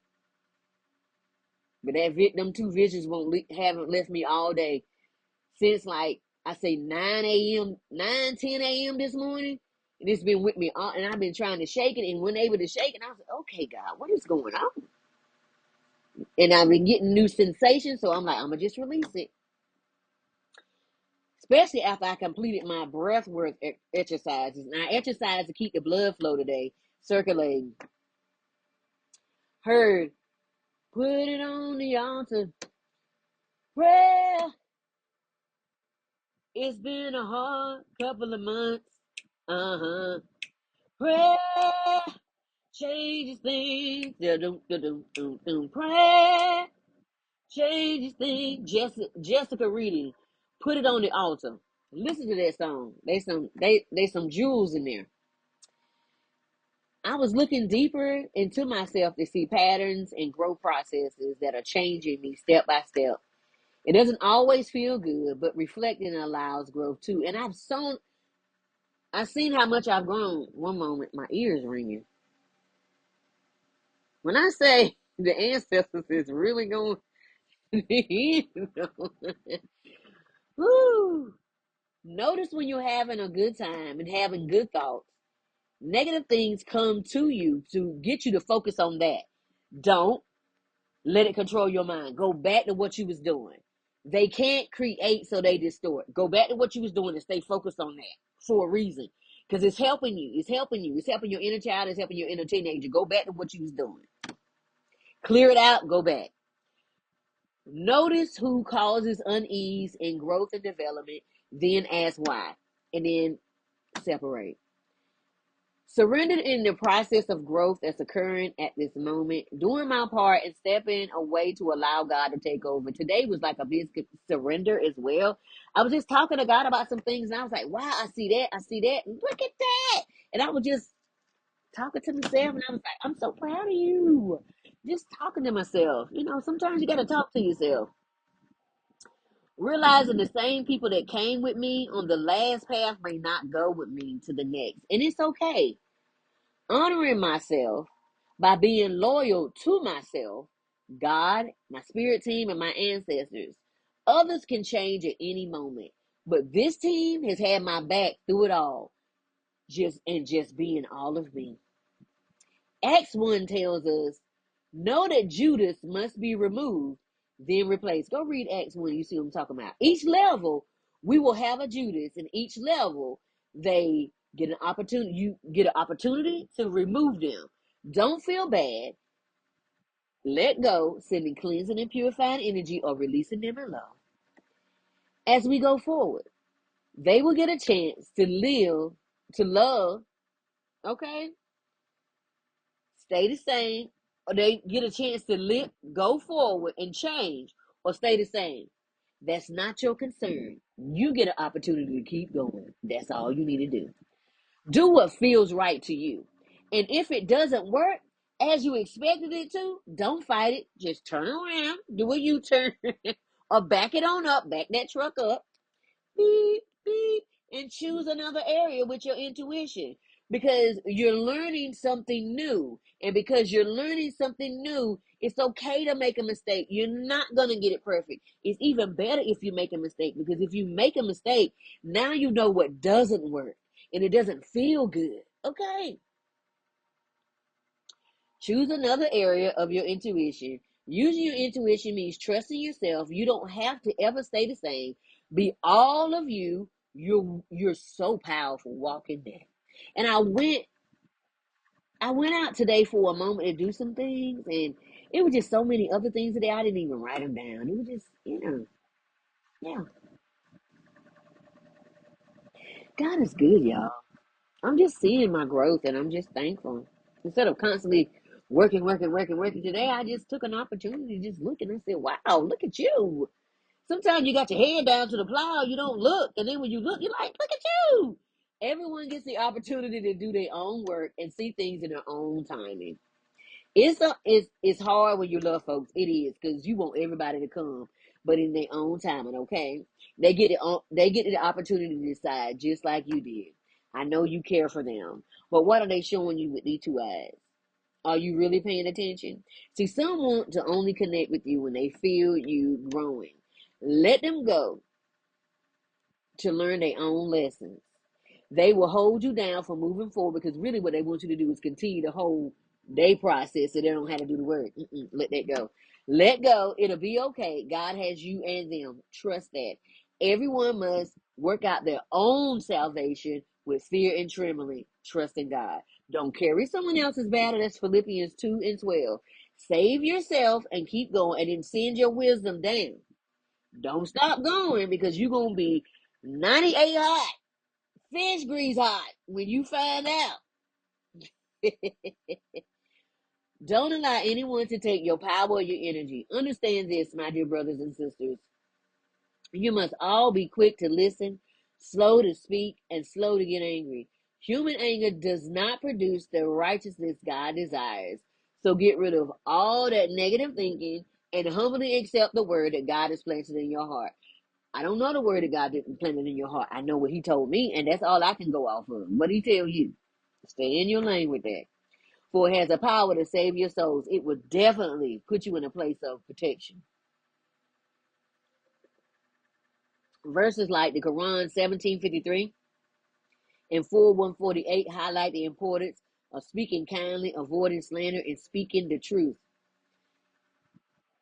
But them two visions haven't left me all day since like I say 9 a.m., 10 a.m. this morning. And it's been with me all, and I've been trying to shake it and wasn't able to shake it. I was like, okay, God, what is going on? And I've been getting new sensations, so I'm like, I'm gonna just release it. Especially after I completed my breath work exercises. And I exercised to keep the blood flow today, circulating. Heard, put it on the altar. Prayer. It's been a hard couple of months. Uh-huh. Prayer changes things. Prayer changes things. Jessica reading. Put it on the altar. Listen to that song. They some jewels in there. I was looking deeper into myself to see patterns and growth processes that are changing me step by step. It doesn't always feel good, but reflecting allows growth too. And I've seen how much I've grown. One moment, my ears ringing. When I say the ancestors is really going, you know, woo. Notice when you're having a good time and having good thoughts, negative things come to you to get you to focus on that. Don't let it control your mind. Go back to what you was doing. They can't create, so they distort. Go back to what you was doing and stay focused on that for a reason. Because it's helping you. It's helping you. It's helping your inner child. It's helping your inner teenager. Go back to what you was doing. Clear it out. Go back. Notice who causes unease in growth and development. Then ask why. And then separate. Surrendered in the process of growth that's occurring at this moment, doing my part and stepping away to allow God to take over. Today was like a big surrender as well. I was just talking to God about some things and I was like, wow, I see that. I see that. Look at that. And I was just talking to myself and I was like, I'm so proud of you. Just talking to myself. You know, sometimes you got to talk to yourself. Realizing the same people that came with me on the last path may not go with me to the next. And it's okay. Honoring myself by being loyal to myself, God, my spirit team, and my ancestors. Others can change at any moment, but this team has had my back through it all, just being all of me. Acts 1 tells us, know that Judas must be removed, then replaced. Go read Acts 1, you see what I'm talking about. Each level, we will have a Judas, and each level, they get an opportunity. You get an opportunity to remove them. Don't feel bad. Let go, sending cleansing and purifying energy or releasing them in love. As we go forward, they will get a chance to live, to love, okay? Stay the same, or they get a chance to live, go forward and change, or stay the same. That's not your concern. You get an opportunity to keep going. That's all you need to do. Do what feels right to you. And if it doesn't work as you expected it to, don't fight it. Just turn around, do a U-turn, or back it on up, back that truck up, beep, beep, and choose another area with your intuition because you're learning something new. And because you're learning something new, it's okay to make a mistake. You're not going to get it perfect. It's even better if you make a mistake because if you make a mistake, now you know what doesn't work and it doesn't feel good. Okay. Choose another area of your intuition. Using your intuition means trusting yourself. You don't have to ever stay the same. Be all of you. You're so powerful. Walk in that. And I went out today for a moment to do some things, and it was just so many other things today. I didn't even write them down. It was just, yeah. God is good, y'all. I'm just seeing my growth, and I'm just thankful. Instead of constantly working, working, working, working, today I just took an opportunity to just look and I said, wow, look at you. Sometimes you got your head down to the plow, you don't look. And then when you look, you're like, look at you. Everyone gets the opportunity to do their own work and see things in their own timing. It's hard when you love folks. It is because you want everybody to come, but in their own timing. Okay, they get the opportunity to decide just like you did. I know you care for them, but what are they showing you with these two eyes? Are you really paying attention? See, some want to only connect with you when they feel you growing. Let them go to learn their own lessons. They will hold you down from moving forward because really what they want you to do is continue to hold their process so they don't have to do the work. Let that go. Let go. It'll be okay. God has you and them. Trust that. Everyone must work out their own salvation with fear and trembling. Trust in God. Don't carry someone else's battle. That's Philippians 2 and 12. Save yourself and keep going and then send your wisdom down. Don't stop going because you're going to be 98 hot, fish grease hot when you find out. Don't allow anyone to take your power or your energy. Understand this, my dear brothers and sisters. You must all be quick to listen, slow to speak, and slow to get angry. Human anger does not produce the righteousness God desires. So get rid of all that negative thinking and humbly accept the word that God has planted in your heart. I don't know the word that God planted in your heart. I know what he told me, and that's all I can go off of. What he tell you? Stay in your lane with that. For it has the power to save your souls. It will definitely put you in a place of protection. Verses like the Quran 17:53 and 4:148 highlight the importance of speaking kindly, avoiding slander, and speaking the truth.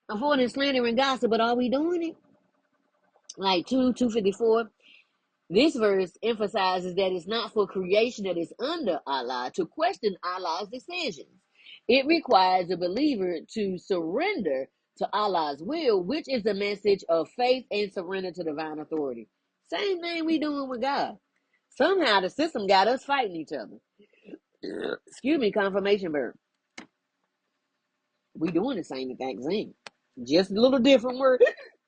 Avoiding slander and gossip, but are we doing it? Like 2:254. This verse emphasizes that it's not for creation that is under Allah to question Allah's decisions. It requires a believer to surrender to Allah's will, which is the message of faith and surrender to divine authority. Same thing we doing with God. Somehow the system got us fighting each other. Excuse me, confirmation verb. We doing the same exact thing. Just a little different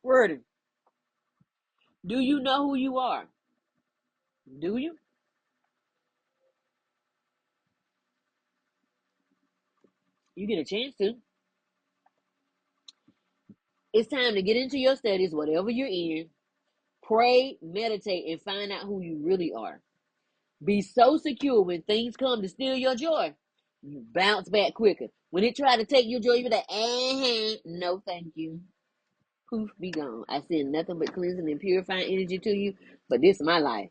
wording. Do you know who you are? Do you? You get a chance to. It's time to get into your studies, whatever you're in. Pray, meditate, and find out who you really are. Be so secure when things come to steal your joy, you bounce back quicker. When it try to take your joy, you be like, no, thank you. Poof, be gone. I send nothing but cleansing and purifying energy to you, but this is my life.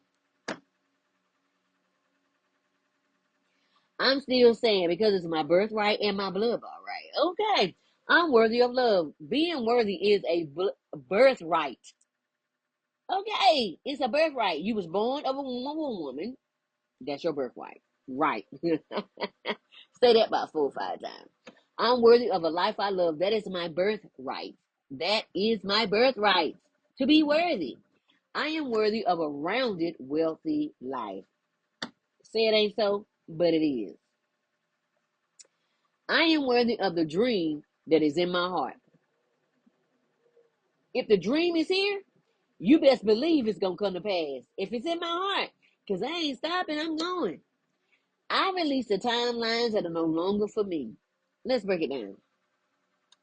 I'm still saying because it's my birthright and my blood, all right. Okay, I'm worthy of love. Being worthy is a birthright. Okay, it's a birthright. You was born of a woman. That's your birthright. Right. Say that about 4 or 5 times. I'm worthy of a life I love. That is my birthright. That is my birthright. To be worthy. I am worthy of a rounded, wealthy life. Say it ain't so, but it is. I am worthy of the dream that is in my heart. If the dream is here, you best believe it's going to come to pass. If it's in my heart, because I ain't stopping, I'm going. I release the timelines that are no longer for me. Let's break it down.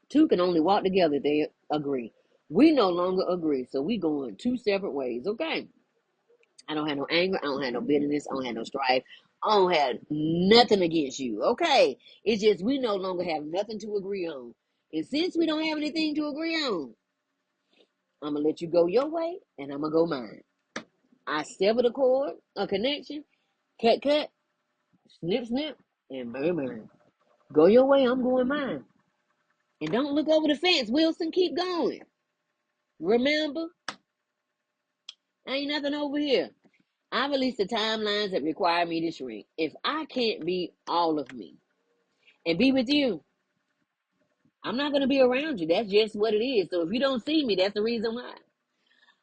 Two can only walk together if they agree. We no longer agree, so we going 2 separate ways, okay? I don't have no anger. I don't have no bitterness. I don't have no strife. I don't have nothing against you, okay? It's just we no longer have nothing to agree on. And since we don't have anything to agree on, I'm going to let you go your way, and I'm going to go mine. I sever the cord, a connection, cut, snip, and burn. Go your way, I'm going mine. And don't look over the fence, Wilson. Keep going. Remember, ain't nothing over here. I release the timelines that require me to shrink. If I can't be all of me and be with you, I'm not going to be around you. That's just what it is. So if you don't see me, that's the reason why.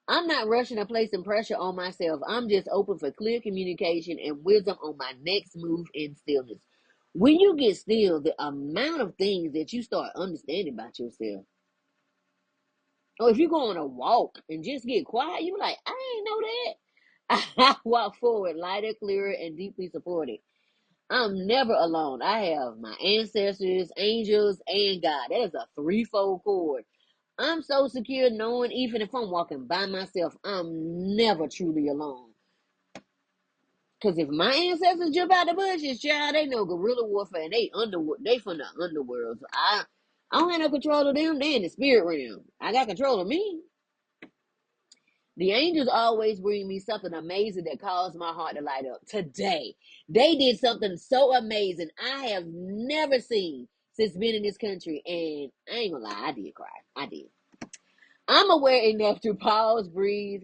I'm not rushing or placing pressure on myself. I'm just open for clear communication and wisdom on my next move in stillness. When you get still, the amount of things that you start understanding about yourself. Or if you go on a walk and just get quiet, you be like, I ain't know that. I walk forward lighter, clearer, and deeply supported. I'm never alone. I have my ancestors, angels, and God. That is a threefold cord. I'm so secure knowing even if I'm walking by myself, I'm never truly alone. Because if my ancestors jump out the bushes, child, they know guerrilla warfare and they from the underworld. So I don't have no control of them. They in the spirit realm. I got control of me. The angels always bring me something amazing that caused my heart to light up. Today, they did something so amazing I have never seen since being in this country. And I ain't gonna lie, I did cry. I did. I'm aware enough to pause, breathe,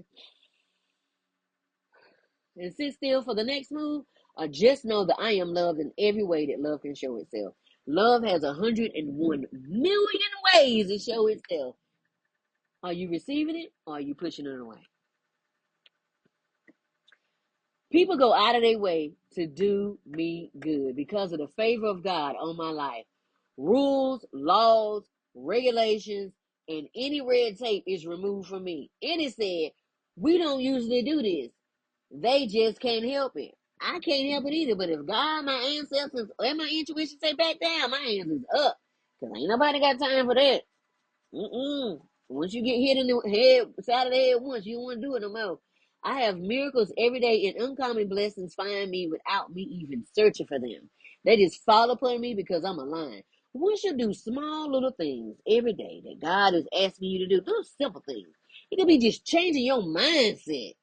and sit still for the next move, or just know that I am loved in every way that love can show itself. Love has 101 million ways to show itself. Are you receiving it, or are you pushing it away? People go out of their way to do me good because of the favor of God on my life. Rules, laws, regulations, and any red tape is removed from me. And it said, we don't usually do this. They just can't help it. I can't help it either. But if God, my ancestors, and my intuition say back down, my hands is up. Because ain't nobody got time for that. Once you get hit in the head, side of the head once, you don't want to do it no more. I have miracles every day, and uncommon blessings find me without me even searching for them. They just fall upon me because I'm aligned. Once you do small little things every day that God is asking you to do, those simple things, it could be just changing your mindset.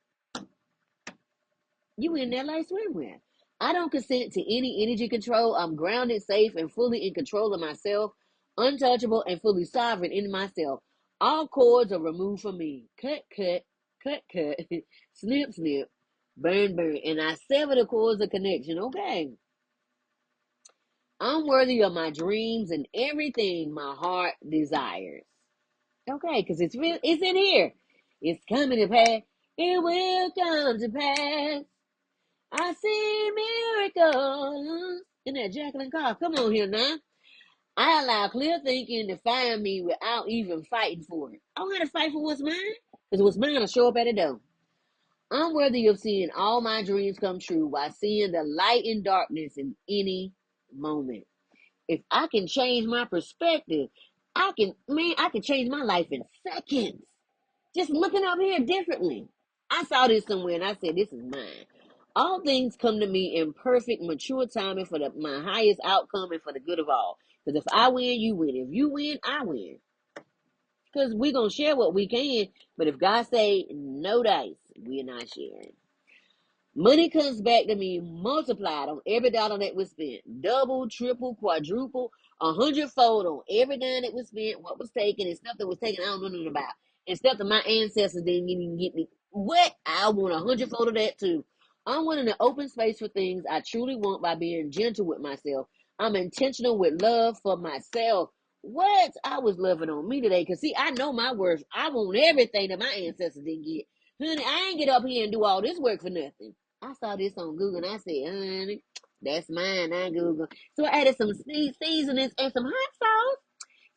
You in there like swimwear. I don't consent to any energy control. I'm grounded, safe, and fully in control of myself, untouchable and fully sovereign in myself. All cords are removed from me. Cut, cut, cut, cut, snip, snip, burn, burn. And I sever the cords of connection. Okay. I'm worthy of my dreams and everything my heart desires. Okay, because it's in here. It's coming to pass. It will come to pass. I see miracles in that Jacqueline Carr. Come on here now. I allow clear thinking to find me without even fighting for it. I don't have to fight for what's mine, because what's mine will show up at the door. I'm worthy of seeing all my dreams come true while seeing the light in darkness in any moment. If I can change my perspective, I can change my life in seconds. Just looking up here differently. I saw this somewhere and I said, this is mine. All things come to me in perfect, mature timing for my highest outcome and for the good of all. Because if I win, you win. If you win, I win. Because we're going to share what we can. But if God say no dice, we're not sharing. Money comes back to me multiplied on every dollar that was spent. Double, triple, quadruple, 100-fold on every dime that was spent, what was taken, and stuff that was taken I don't know nothing about. And stuff that my ancestors didn't even get me. What? I want 100-fold of that too. I'm wanting an open space for things I truly want by being gentle with myself. I'm intentional with love for myself. What? I was loving on me today. Because, see, I know my worth. I want everything that my ancestors didn't get. Honey, I ain't get up here and do all this work for nothing. I saw this on Google and I said, honey, that's mine, I Google. So I added some seasonings and some hot sauce.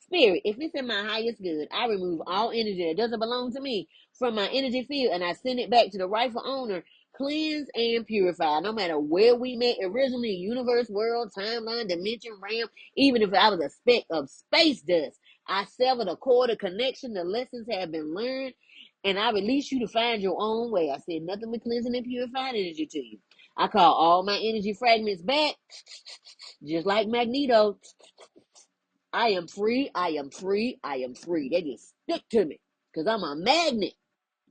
Spirit, if it's in my highest good, I remove all energy that doesn't belong to me from my energy field and I send it back to the rightful owner, cleanse and purify. No matter where we met originally, universe, world, timeline, dimension, realm, even if I was a speck of space dust, I sever the cord of connection. The lessons have been learned and I release you to find your own way. I said nothing but cleansing and purifying energy to you. I call all my energy fragments back, just like Magneto. I am free, I am free, I am free. They just stick to me because I'm a magnet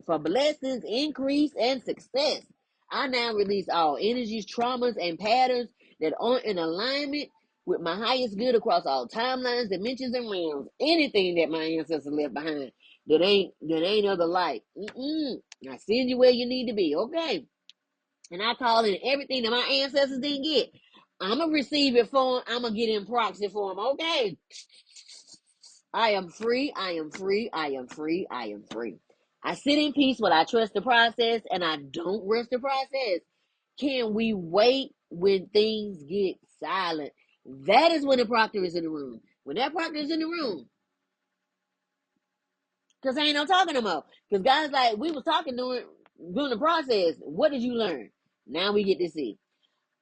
for blessings, increase, and success. I now release all energies, traumas, and patterns that aren't in alignment with my highest good across all timelines, dimensions, and realms. Anything that my ancestors left behind that ain't of the light. I send you where you need to be, okay? And I call in everything that my ancestors didn't get. I'm going to receive it for them. I'm going to get in proxy for them, okay? I am free, I am free, I am free, I am free. I sit in peace when I trust the process and I don't rush the process. Can we wait when things get silent? That is when the proctor is in the room. When that proctor is in the room, because ain't no talking no more. Because guys like, we was talking during the process. What did you learn? Now we get to see.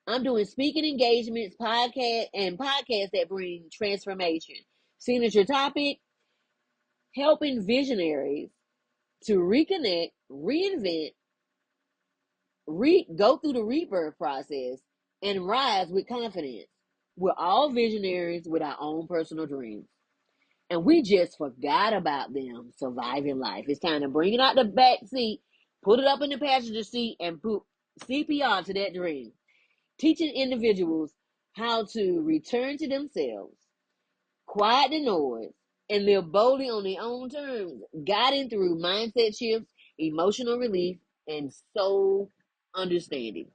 I'm doing speaking engagements, podcasts that bring transformation. Signature topic, helping visionaries to reconnect, reinvent, go through the rebirth process, and rise with confidence. We're all visionaries with our own personal dreams. And we just forgot about them surviving life. It's time to bring it out the back seat, put it up in the passenger seat, and put CPR to that dream. Teaching individuals how to return to themselves, quiet the noise, and live boldly on their own terms, guiding through mindset shifts, emotional relief, and soul understanding.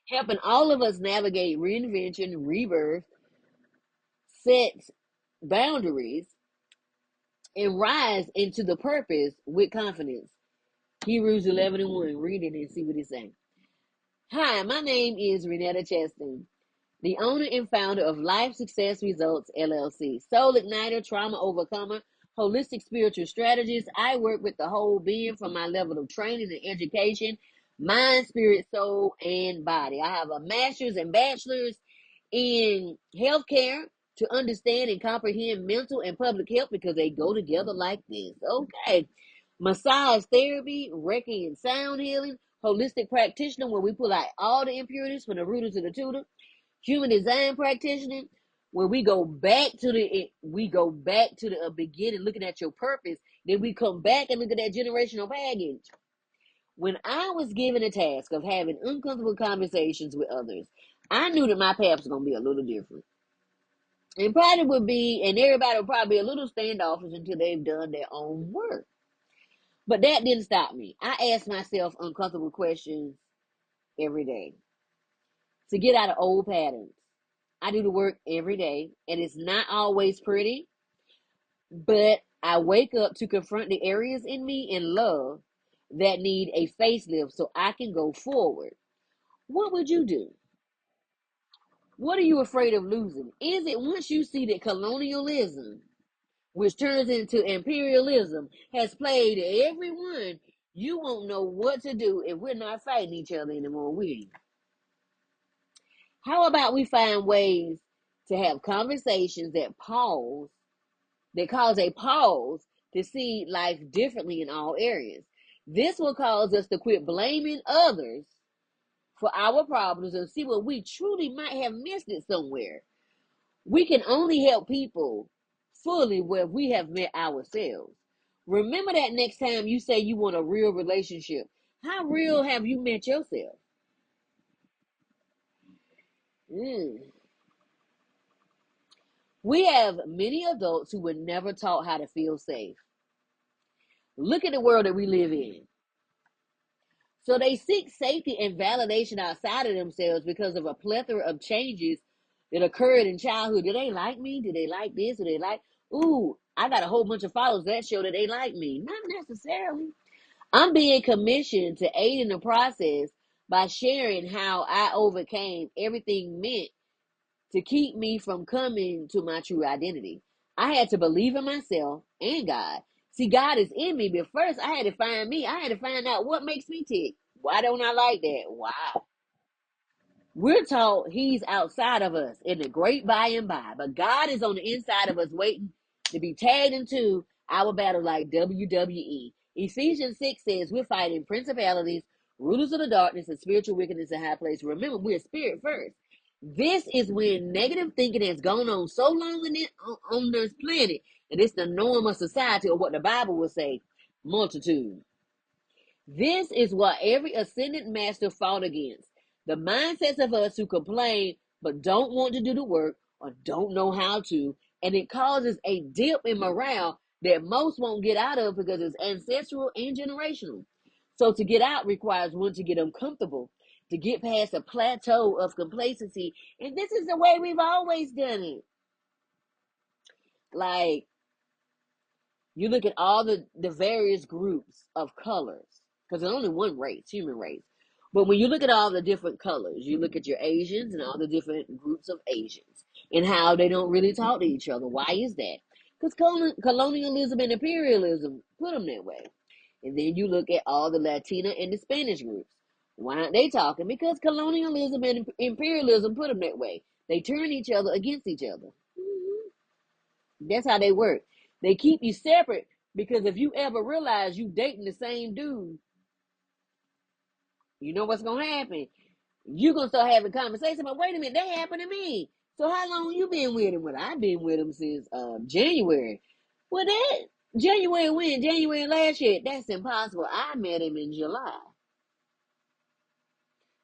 Helping all of us navigate reinvention, rebirth, set boundaries, and rise into the purpose with confidence. Hebrews 11:1. Read it and see what it says. Hi, my name is Renetta Chastain, the owner and founder of Life Success Results LLC, soul igniter, trauma overcomer, holistic spiritual strategist. I work with the whole being from my level of training and education Mind, spirit, soul, and body. I have a master's and bachelor's in healthcare to understand and comprehend mental and public health because they go together like this. Okay. Massage therapy, Reiki and sound healing, holistic practitioner, where we pull out all the impurities from the rooter to the tutor, human design practitioner, where we go back to the beginning, looking at your purpose. Then we come back and look at that generational baggage. When I was given a task of having uncomfortable conversations with others, I knew that my path was going to be a little different. And probably would be, and everybody would probably be a little standoffish until they've done their own work. But that didn't stop me. I asked myself uncomfortable questions every day to get out of old patterns. I do the work every day, and it's not always pretty, but I wake up to confront the areas in me and love that need a facelift so I can go forward. What would you do? What are you afraid of losing? Is it once you see that colonialism, which turns into imperialism, has played everyone, you won't know what to do if we're not fighting each other anymore, will you? How about we find ways to have conversations that cause a pause to see life differently in all areas? This will cause us to quit blaming others for our problems and see what we truly might have missed it somewhere. We can only help people fully where we have met ourselves. Remember that next time you say you want a real relationship. How real have you met yourself? Mm. We have many adults who were never taught how to feel safe. Look at the world that we live in. So they seek safety and validation outside of themselves because of a plethora of changes that occurred in childhood. Do they like me? Do they like this? Do they like, ooh, I got a whole bunch of followers that show that they like me. Not necessarily. I'm being commissioned to aid in the process by sharing how I overcame everything meant to keep me from coming to my true identity. I had to believe in myself and God. See, God is in me, but first I had to find me. I had to find out what makes me tick. Why don't I like that? Wow. We're taught he's outside of us in the great by and by, but God is on the inside of us waiting to be tagged into our battle like WWE. Ephesians 6 says we're fighting principalities, rulers of the darkness, and spiritual wickedness in high places. Remember, we're spirit first. This is when negative thinking has gone on so long on this planet that it's the norm of society, or what the Bible will say, multitude. This is what every ascended master fought against. The mindsets of us who complain but don't want to do the work or don't know how to, and it causes a dip in morale that most won't get out of because it's ancestral and generational. So to get out requires one to get uncomfortable, to get past a plateau of complacency. And this is the way we've always done it. Like, you look at all the various groups of colors, because there's only one race, human race. But when you look at all the different colors, you look at your Asians and all the different groups of Asians and how they don't really talk to each other. Why is that? Because colonialism and imperialism put them that way. And then you look at all the Latina and the Spanish groups. Why aren't they talking? Because colonialism and imperialism put them that way. They turn each other against each other. That's how they work. They keep you separate because if you ever realize you dating the same dude, you know what's gonna happen. You're gonna start having conversations. But wait a minute, that happened to me. So how long you been with him? Well, I've been with him since January. Well, that January when? January last year. That's impossible. I met him in July.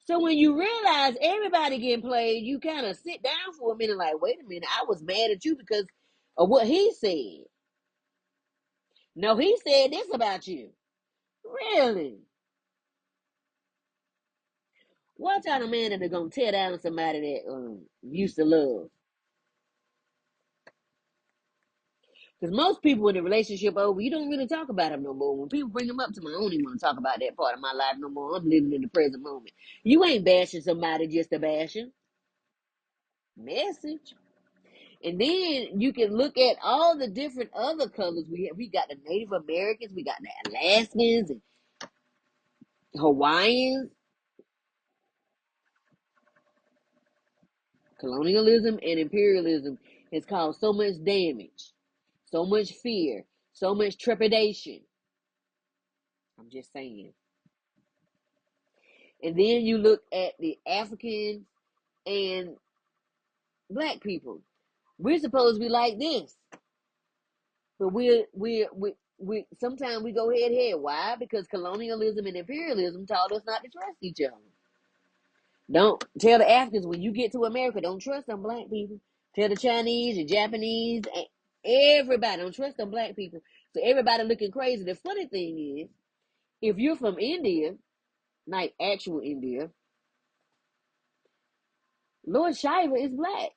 So when you realize everybody getting played, you kind of sit down for a minute, like, wait a minute, I was mad at you because of what he said. No, he said this about you. Really? What kind of man that are gonna tear down somebody that used to love? Because most people in a relationship over, you don't really talk about them no more. When people bring them up to me, I don't even want to talk about that part of my life no more. I'm living in the present moment. You ain't bashing somebody just to bash them. Message. And then you can look at all the different other colors we have. We got the Native Americans, we got the Alaskans, and Hawaiians, colonialism and imperialism has caused so much damage, so much fear, so much trepidation. I'm just saying. And then you look at the African and black people. We're supposed to be like this, but we sometimes we go head to head. Why? Because colonialism and imperialism taught us not to trust each other. Don't tell the Africans when you get to America, don't trust them black people. Tell the Chinese, the Japanese, everybody, don't trust them black people. So everybody looking crazy. The funny thing is, if you're from India, like actual India, Lord Shiva is black.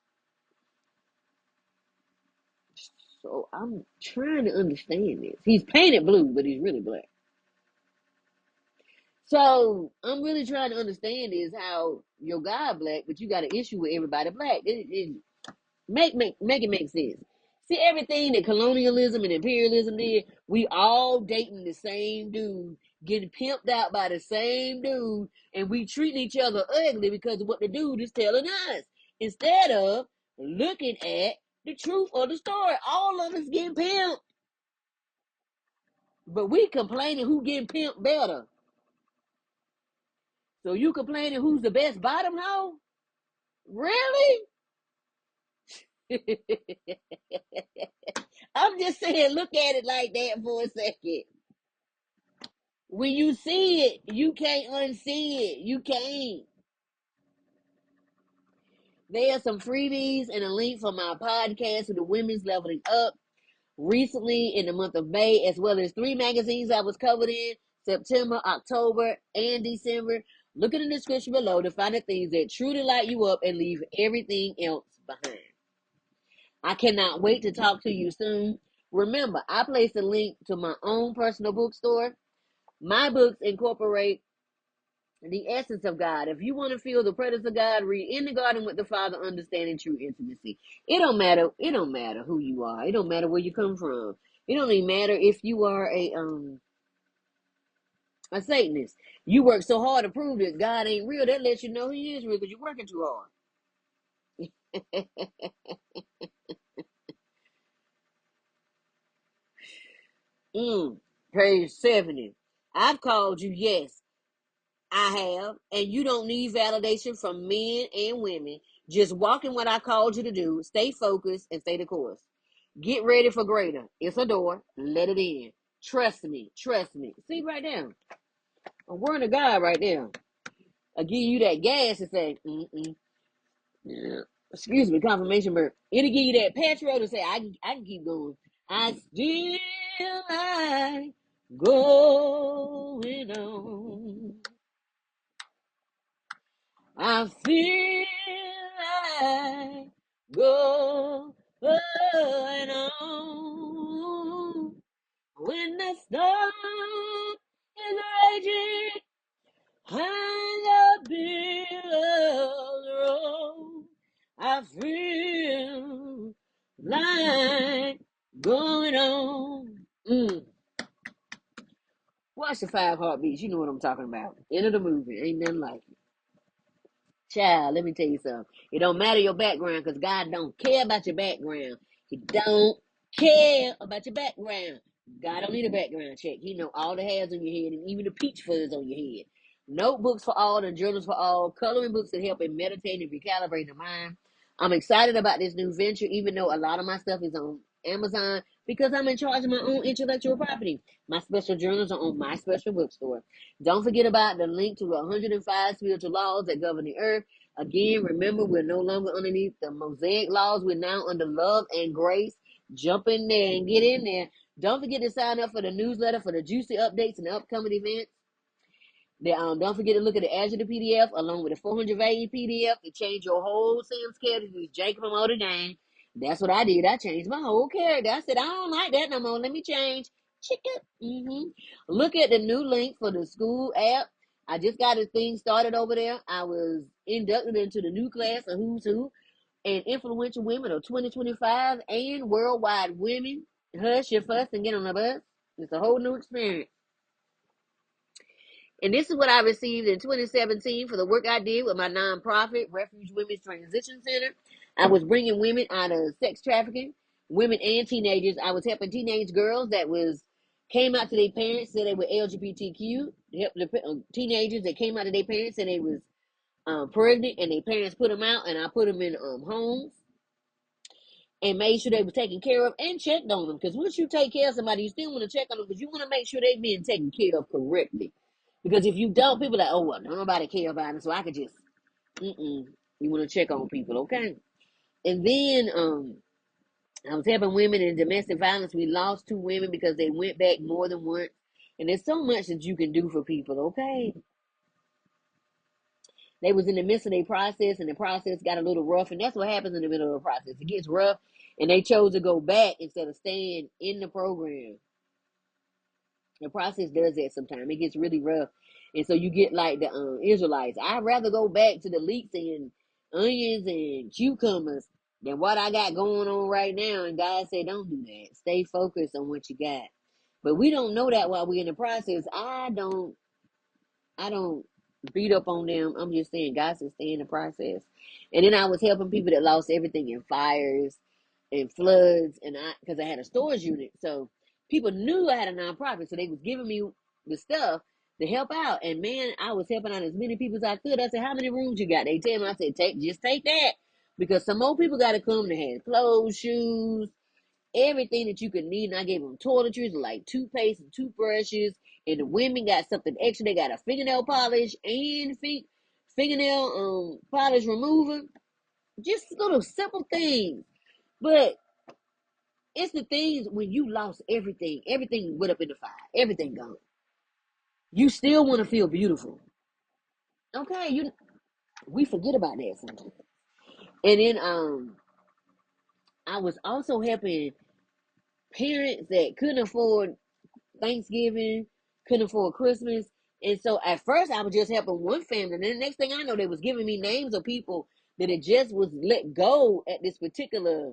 So I'm trying to understand this. He's painted blue, but he's really black. So I'm really trying to understand is how your God black, but you got an issue with everybody black. Make it make sense. See everything that colonialism and imperialism did. We all dating the same dude, getting pimped out by the same dude, and we treating each other ugly because of what the dude is telling us, instead of looking at the truth of the story. All of us getting pimped, but we complaining who getting pimped better. So you complaining who's the best bottom hoe? Really? I'm just saying, look at it like that for a second. When you see it, you can't unsee it. You can't. There are some freebies and a link for my podcast with the Women's Leveling Up recently in the month of May, as well as 3 magazines I was covered in September, October, and December. Look in the description below to find the things that truly light you up and leave everything else behind. I cannot wait to talk to you soon. Remember, I placed a link to my own personal bookstore. My books incorporate the essence of God. If you want to feel the presence of God, read In the Garden with the Father, Understanding True Intimacy. It don't matter. It don't matter who you are. It don't matter where you come from. It don't even matter if you are a Satanist. You work so hard to prove that God ain't real. That lets you know He is real because you're working too hard. Page 70. I've called you, yes. I have, and you don't need validation from men and women. Just walk in what I called you to do. Stay focused and stay the course. Get ready for greater. It's a door. Let it in. Trust me. Trust me. See right there. A word of God right there. I give you that gas and say, yeah. Excuse me, confirmation bird. It'll give you that petrol to say, I can keep going. I still like going on. I feel like going on when the storm is raging and the billows roll. I feel like going on. Watch the 5 heartbeats. You know what I'm talking about. End of the movie. Ain't nothing like it. Child, let me tell you something. It don't matter your background because God don't care about your background. He don't care about your background. God don't need a background check. He know all the hairs on your head and even the peach fuzz on your head. Notebooks for all and journals for all. Coloring books that help in meditating and recalibrating the mind. I'm excited about this new venture, even though a lot of my stuff is on Amazon because I'm in charge of my own intellectual property. My special journals are on my special bookstore. Don't forget about the link to the 105 spiritual laws that govern the earth. Again, remember, we're no longer underneath the Mosaic laws. We're now under love and grace. Jump in there and get in there. Don't forget to sign up for the newsletter for the juicy updates and the upcoming events. Don't forget to look at the Adjective PDF along with the 400 value PDF to change your whole Sam's character to Jacob from Notre Dame. That's what I did. I changed my whole character. I said, I don't like that no more. Let me change. Chicken. Look at the new link for the school app. I just got a thing started over there. I was inducted into the new class of Who's Who and Influential Women of 2025 and Worldwide Women. Hush your fuss and get on the bus. It's a whole new experience. And this is what I received in 2017 for the work I did with my nonprofit, Refuge Women's Transition Center. I was bringing women out of sex trafficking, women and teenagers. I was helping teenage girls that came out to their parents, said they were LGBTQ. Help the teenagers that came out to their parents and they was pregnant, and their parents put them out, and I put them in homes and made sure they were taken care of and checked on them. Because once you take care of somebody, you still want to check on them because you want to make sure they're being taken care of correctly. Because if you don't, people are like, oh, well, nobody care about them, so I could just, you want to check on people, okay? And then I was helping women in domestic violence. We lost 2 women because they went back more than once. And there's so much that you can do for people, okay? They was in the midst of their process, and the process got a little rough, and that's what happens in the middle of the process. It gets rough, and they chose to go back instead of staying in the program. The process does that sometimes. It gets really rough. And so you get like the Israelites. I'd rather go back to the leeks and onions and cucumbers than what I got going on right now. And God said, don't do that. Stay focused on what you got. But we don't know that while we're in the process. I don't beat up on them. I'm just saying God said stay in the process. And then I was helping people that lost everything in fires and floods, and because I had a storage unit, so people knew I had a nonprofit, so they was giving me the stuff to help out. And man, I was helping out as many people as I could. I said, how many rooms you got? They tell me. I said, just take that, because some more people got to come. They had clothes, shoes, everything that you could need. And I gave them toiletries, like toothpaste and toothbrushes. And the women got something extra. They got a fingernail polish and fingernail polish remover. Just little simple things. But it's the things when you lost everything went up in the fire, everything gone. You still want to feel beautiful. Okay, we forget about that sometimes. And then I was also helping parents that couldn't afford Thanksgiving, couldn't afford Christmas. And so at first I was just helping one family. And then the next thing I know, they was giving me names of people that it just was let go at this particular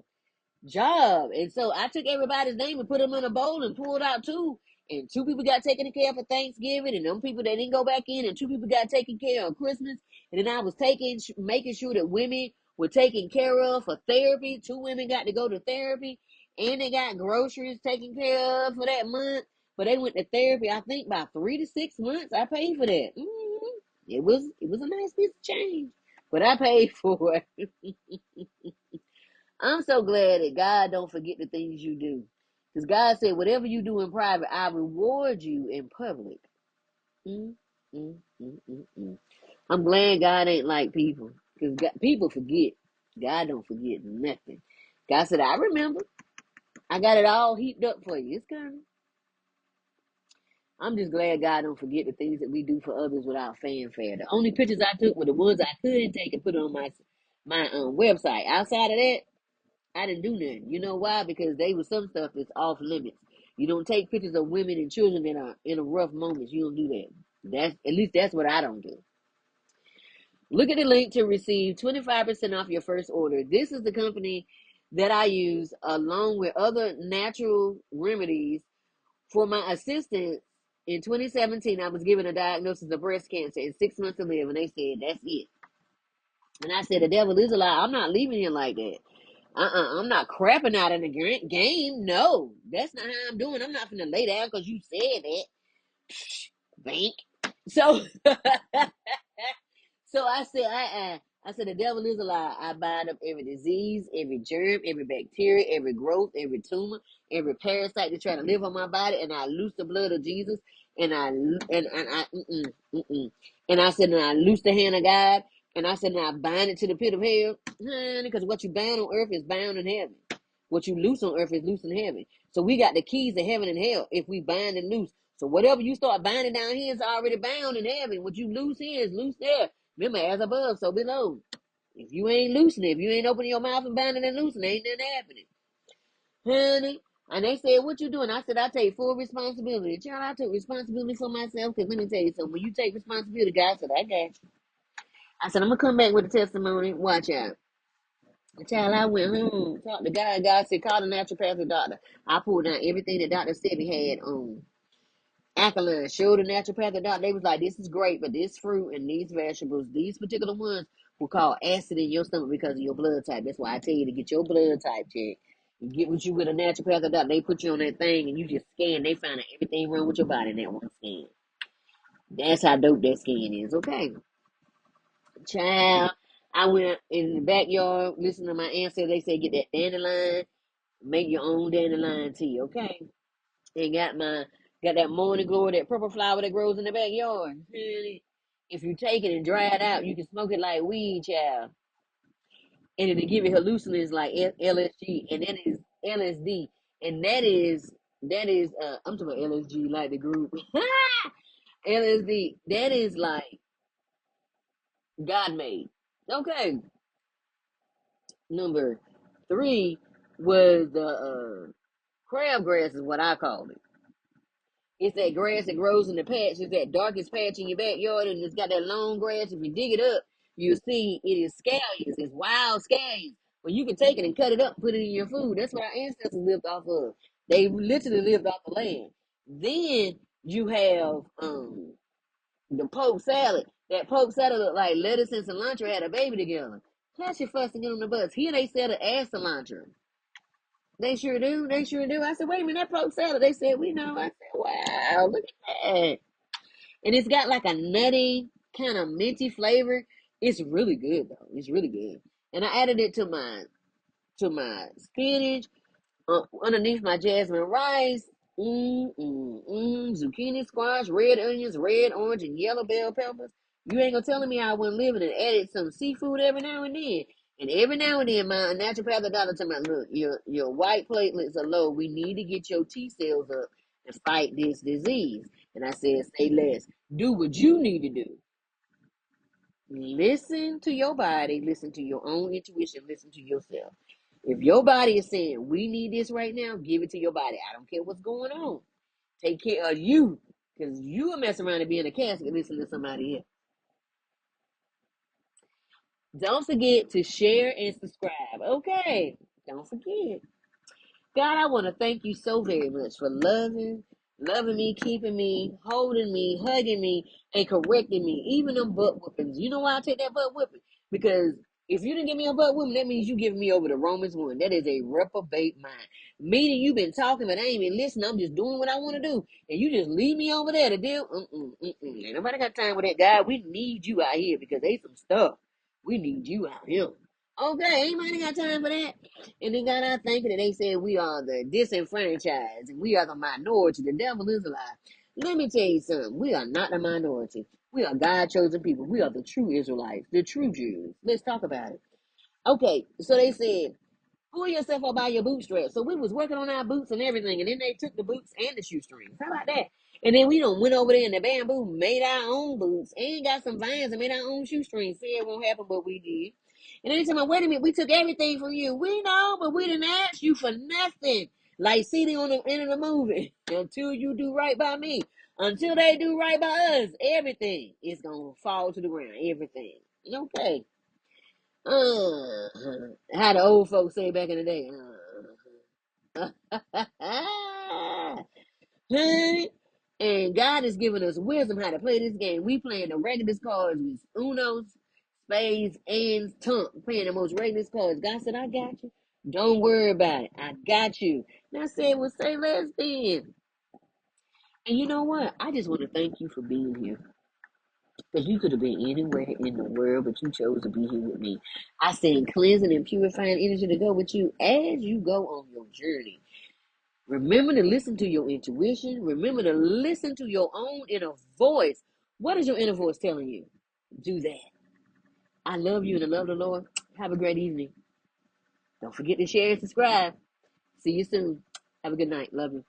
job. And so I took everybody's name and put them in a bowl and pulled out 2. And 2 people got taken care of for Thanksgiving, and them people that didn't go back in, and 2 people got taken care of Christmas. And then I was making sure that women were taken care of for therapy. 2 women got to go to therapy, and they got groceries taken care of for that month. But they went to therapy, I think, by 3 to 6 months. I paid for that. It was a nice piece of change, but I paid for it. I'm so glad that God don't forget the things you do. Because God said, whatever you do in private, I reward you in public. Mm, mm, mm, mm, mm. I'm glad God ain't like people. Because people forget. God don't forget nothing. God said, I remember. I got it all heaped up for you. It's coming. I'm just glad God don't forget the things that we do for others without fanfare. The only pictures I took were the ones I could take and put on my website. Outside of that, I didn't do nothing. You know why? Because they was some stuff that's off limits. You don't take pictures of women and children that are in a rough moments. You don't do that. That's what I don't do. Look at the link to receive 25% off your first order. This is the company that I use along with other natural remedies for my assistance. In 2017, I was given a diagnosis of breast cancer and 6 months to live, and they said, that's it. And I said, the devil is a lie. I'm not leaving here like that. I'm not crapping out in the game. No, that's not how I'm doing. I'm not gonna lay down because you said that. Bank. So, so I said, I said, the devil is a lie. I bind up every disease, every germ, every bacteria, every growth, every tumor, every parasite that's trying to live on my body, and I loose the blood of Jesus, and I said, and I loose the hand of God, and I said, and I bind it to the pit of hell, honey, because what you bind on earth is bound in heaven. What you loose on earth is loose in heaven. So we got the keys to heaven and hell if we bind and loose. So whatever you start binding down here is already bound in heaven. What you loose here is loose there. Remember, as above, so below. If you ain't loosening, if you ain't opening your mouth and binding and loosening, ain't nothing happening. Honey. And they said, what you doing? I said, I take full responsibility. Child, I took responsibility for myself, because let me tell you something. When you take responsibility, God said, I got you. I said, I'm going to come back with a testimony. Watch out. Child, I went home, talked to God. God said, call the naturopathic doctor. I pulled down everything the doctor said he had on. alkaline. Showed the naturopathic doctor. They was like, this is great, but this fruit and these vegetables, these particular ones, will cause acid in your stomach because of your blood type. That's why I tell you to get your blood type checked. You get what you with a naturopathic doctor. They put you on that thing and you just scan. They find out everything wrong with your body in that one scan. That's how dope that scan is. Okay, child. I went in the backyard, listen to my ancestors. They say get that dandelion, make your own dandelion tea. Okay, and got that morning glory, that purple flower that grows in the backyard. Honey, if you take it and dry it out, you can smoke it like weed, child. And it'll give you hallucinogens like LSG, and that is LSD, and that is I'm talking about LSG like the group. LSD, that is like God made. Okay, number three was the crabgrass is what I call it. It's that grass that grows in the patch. It's that darkest patch in your backyard, and it's got that long grass. If you dig it up, you'll see it is scallions. It's wild scallions. Well, you can take it and cut it up, put it in your food. That's what our ancestors lived off of. They literally lived off the land. Then you have the poke salad. That poke salad looked like lettuce and cilantro had a baby together. Plus you fussing on the bus. Here they sell it as cilantro. They sure do. They sure do. I said, wait a minute, that poke salad. They said, we know. I said, wow, look at that. And it's got like a nutty, kind of minty flavor. It's really good though. It's really good. And I added it to my spinach, underneath my jasmine rice. Zucchini, squash, red onions, red, orange, and yellow bell peppers. You ain't gonna tell me I wasn't living and added some seafood every now and then. And every now and then, my naturopathic doctor tell me, look, your white platelets are low. We need to get your T cells up and fight this disease. And I said, say less. Do what you need to do. Listen to your body. Listen to your own intuition. Listen to yourself. If your body is saying, we need this right now, give it to your body. I don't care what's going on. Take care of you. Because you will mess around and be in a casket listening to somebody else. Don't forget to share and subscribe. Okay. Don't forget. God, I want to thank you so very much for loving me, keeping me, holding me, hugging me, and correcting me. Even them butt whoopings. You know why I take that butt whooping? Because if you didn't give me a butt whooping, that means you giving me over to Romans 1. That is a reprobate mind. Meaning you've been talking, but I ain't been listening. I'm just doing what I want to do. And you just leave me over there to deal. Ain't nobody got time with that, God. We need you out here because they some stuff. We need you out here. Okay, anybody got time for that? And then God, I thank you that they said we are the disenfranchised and we are the minority. The devil is a lie. Let me tell you something. We are not the minority. We are God chosen people. We are the true Israelites, the true Jews. Let's talk about it. Okay, so they said pull yourself up by your bootstraps. So we was working on our boots and everything, and then they took the boots and the shoestrings. How about that? And then we done went over there in the bamboo, made our own boots, and got some vines and made our own shoestrings. See, it won't happen, but we did. And then they said, wait a minute, we took everything from you. We know, but we didn't ask you for nothing. Like CD on the end of the movie. Until you do right by me. Until they do right by us, everything is going to fall to the ground. Everything. Okay. How the old folks say back in the day. Honey. And God has given us wisdom how to play this game. We playing the regular cards with Unos, spades, and tunk. Playing the most regular cards. God said, I got you. Don't worry about it. I got you. And I said, well, say less then. And you know what? I just want to thank you for being here. Because you could have been anywhere in the world, but you chose to be here with me. I send cleansing and purifying energy to go with you as you go on your journey. Remember to listen to your intuition. Remember to listen to your own inner voice. What is your inner voice telling you? Do that. I love you and I love the Lord. Have a great evening. Don't forget to share and subscribe. See you soon. Have a good night. Love you.